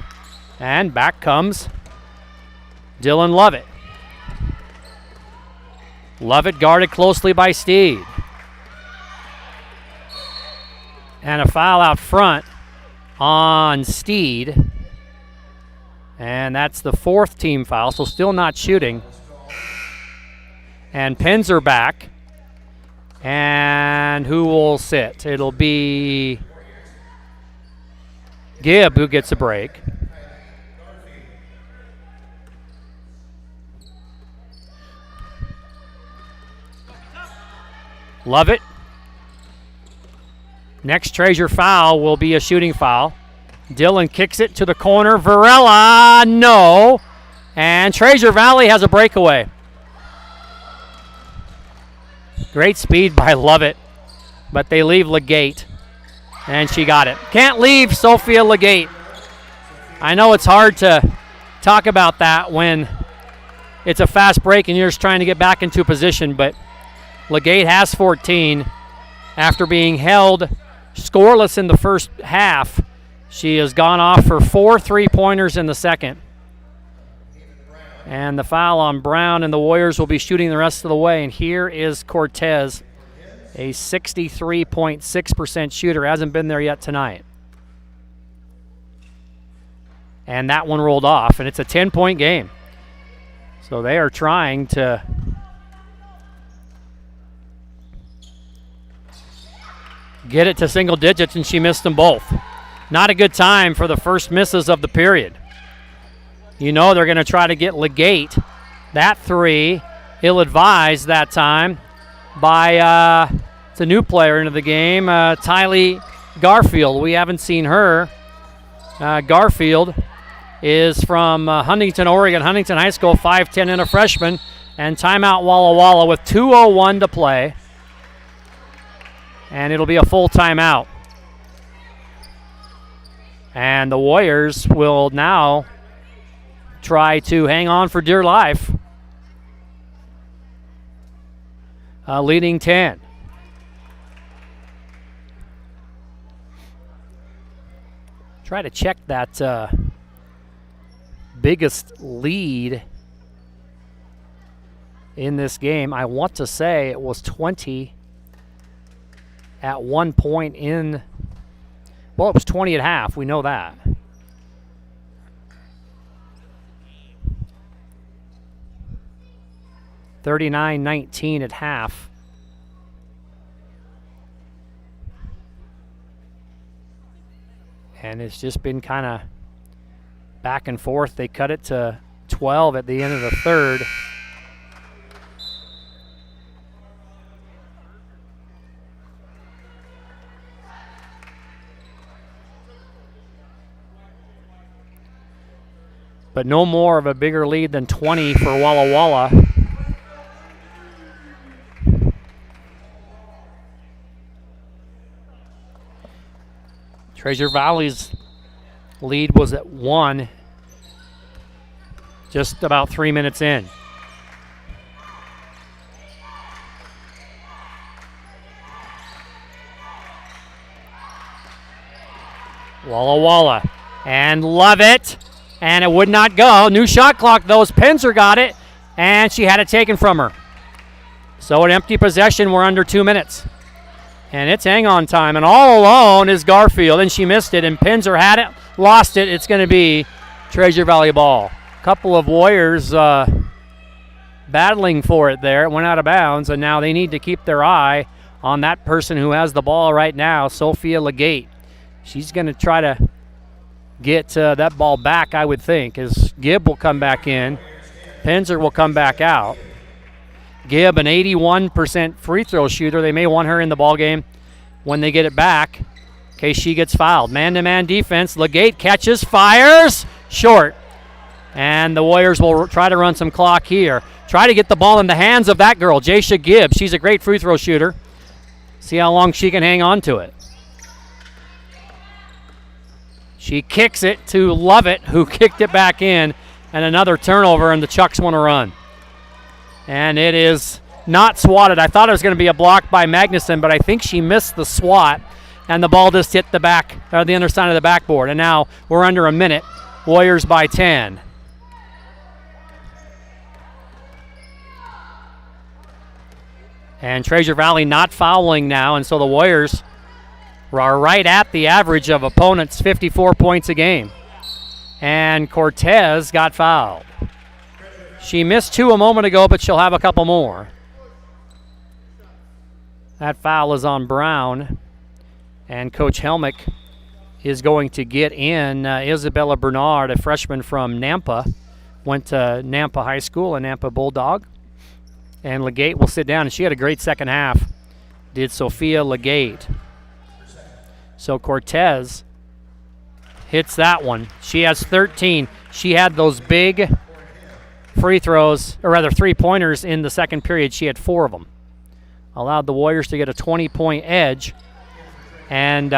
And back comes Dylan Lovett. Lovett guarded closely by Steed. And a foul out front on Steed. And that's the 4th team foul, so still not shooting. And Pinzer back. And who will sit? It'll be Gibb who gets a break. Lovett. Next Treasure foul will be a shooting foul. Dillon kicks it to the corner. Varela, no. And Treasure Valley has a breakaway. Great speed by Lovett, but they leave Legate, and she got it. Can't leave Sophia Legate. I know it's hard to talk about that when it's a fast break and you're just trying to get back into position, but Legate has 14 after being held scoreless in the first half. She has gone off for 4 3-pointers in the second. And the foul on Brown, and the Warriors will be shooting the rest of the way. And here is Cortez, a 63.6% shooter. Hasn't been there yet tonight. And that one rolled off, and it's a 10-point game. So they are trying to get it to single digits, and she missed them both. Not a good time for the first misses of the period. You know they're going to try to get Legate. That 3, ill-advised that time by, it's a new player into the game, Tylee Garfield. We haven't seen her. Garfield is from Huntington, Oregon, Huntington High School, 5'10", and a freshman. And timeout Walla Walla with 2:01 to play. And it'll be a full timeout. And the Warriors will now try to hang on for dear life. Leading 10. Try to check that biggest lead in this game. I want to say it was 20 at one point in, well, it was 20 at half. We know that. $39-19 at half. And it's just been kind of back and forth. They cut it to 12 at the end of the third. But no more of a bigger lead than 20 for Walla Walla. Treasure Valley's lead was at 1, just about 3 minutes in. Walla Walla, and love it, and it would not go. New shot clock, though. Pinzer got it, and she had it taken from her. So an empty possession, we're under 2 minutes. And it's hang-on time, and all alone is Garfield, and she missed it, and Pinzer had it, lost it. It's going to be Treasure Valley ball. Couple of Warriors battling for it there. It went out of bounds, and now they need to keep their eye on that person who has the ball right now, Sophia Legate. She's going to try to get that ball back, I would think, as Gibb will come back in. Pinzer will come back out. Gibb, an 81% free throw shooter. They may want her in the ball game when they get it back in case she gets fouled. Man-to-man defense. Legate catches, fires, short. And the Warriors will try to run some clock here. Try to get the ball in the hands of that girl, Jaisha Gibb. She's a great free throw shooter. See how long she can hang on to it. She kicks it to Lovett, who kicked it back in, and another turnover, and the Chucks want to run. And it is not swatted. I thought it was going to be a block by Magnuson, but I think she missed the swat, and the ball just hit the back, or the underside of the backboard. And now we're under a minute. Warriors by 10. And Treasure Valley not fouling now, and so the Warriors are right at the average of opponents, 54 points a game. And Cortez got fouled. She missed 2 a moment ago, but she'll have a couple more. That foul is on Brown. And Coach Helmick is going to get in Isabella Bernard, a freshman from Nampa. Went to Nampa High School, a Nampa Bulldog. And Legate will sit down, and she had a great second half. Did Sophia Legate. So Cortez hits that one. She has 13. She had those big free throws, or rather 3-pointers in the second period. She had 4 of them. Allowed the Warriors to get a 20-point edge. And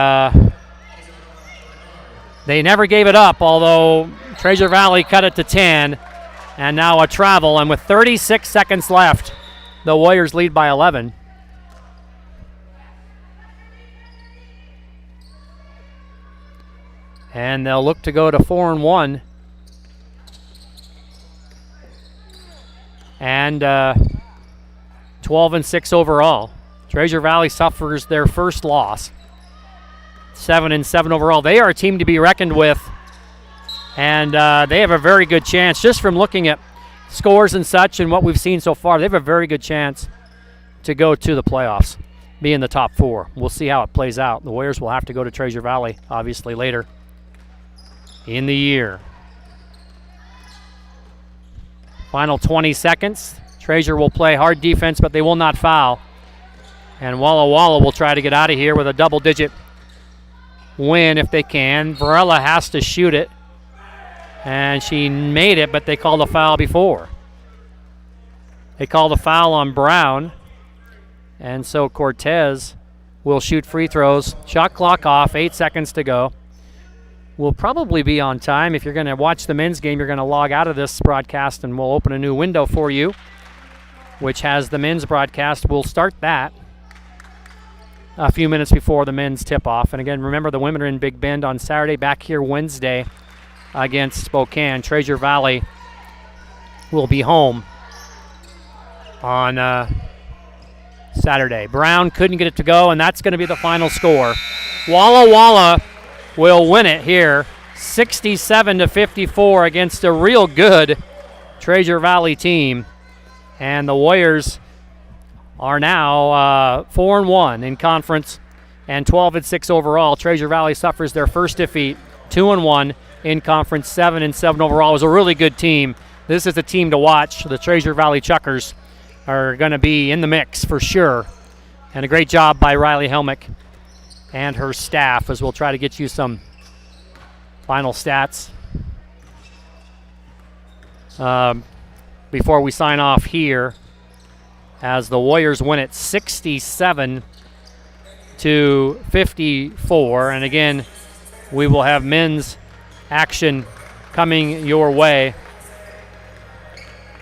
they never gave it up, although Treasure Valley cut it to 10. And now a travel, and with 36 seconds left, the Warriors lead by 11. And they'll look to go to 4-1. And 12-6 overall. Treasure Valley suffers their first loss. 7-7 overall. They are a team to be reckoned with. And they have a very good chance, just from looking at scores and such and what we've seen so far, they have a very good chance to go to the playoffs, be in the top 4. We'll see how it plays out. The Warriors will have to go to Treasure Valley, obviously, later in the year. Final 20 seconds. Treasure will play hard defense, but they will not foul. And Walla Walla will try to get out of here with a double-digit win if they can. Varela has to shoot it. And she made it, but they called a foul before. They called a foul on Brown. And so Cortez will shoot free throws. Shot clock off, 8 seconds to go. We'll probably be on time. If you're going to watch the men's game, you're going to log out of this broadcast, and we'll open a new window for you, which has the men's broadcast. We'll start that a few minutes before the men's tip-off. And again, remember, the women are in Big Bend on Saturday, back here Wednesday against Spokane. Treasure Valley will be home on Saturday. Brown couldn't get it to go, and that's going to be the final score. Walla Walla will win it here, 67-54 against a real good Treasure Valley team. And the Warriors are now 4-1 in conference and 12-6 overall. Treasure Valley suffers their first defeat, 2-1 in conference, 7-7 overall. It was a really good team. This is a team to watch. The Treasure Valley Chuckers are going to be in the mix for sure. And a great job by Riley Helmick and her staff, as we'll try to get you some final stats before we sign off here, as the Warriors win it 67-54. And again, we will have men's action coming your way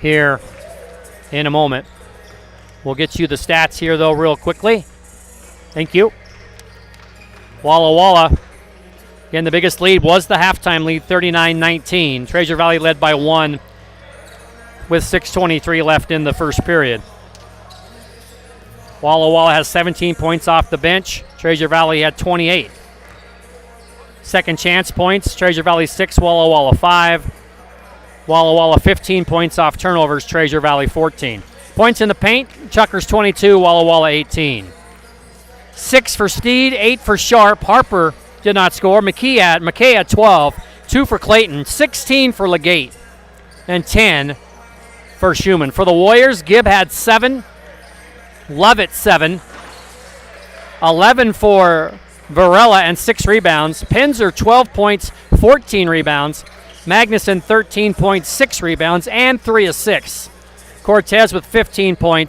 here in a moment. We'll get you the stats here, though, real quickly. Thank you. Walla Walla, again, the biggest lead was the halftime lead, 39-19. Treasure Valley led by 1 with 6:23 left in the first period. Walla Walla has 17 points off the bench. Treasure Valley had 28. Second chance points, Treasure Valley 6, Walla Walla 5. Walla Walla 15 points off turnovers, Treasure Valley 14. Points in the paint, Chuckers 22, Walla Walla 18. 6 for Steed, 8 for Sharp. Harper did not score. McKay at 12, 2 for Clayton, 16 for Legate, and 10 for Schumann. For the Warriors, Gibb had 7, Lovett 7, 11 for Varela and 6 rebounds. Penzer 12 points, 14 rebounds. Magnuson 13 points, 6 rebounds, and 3 assists. Cortez with 15 points,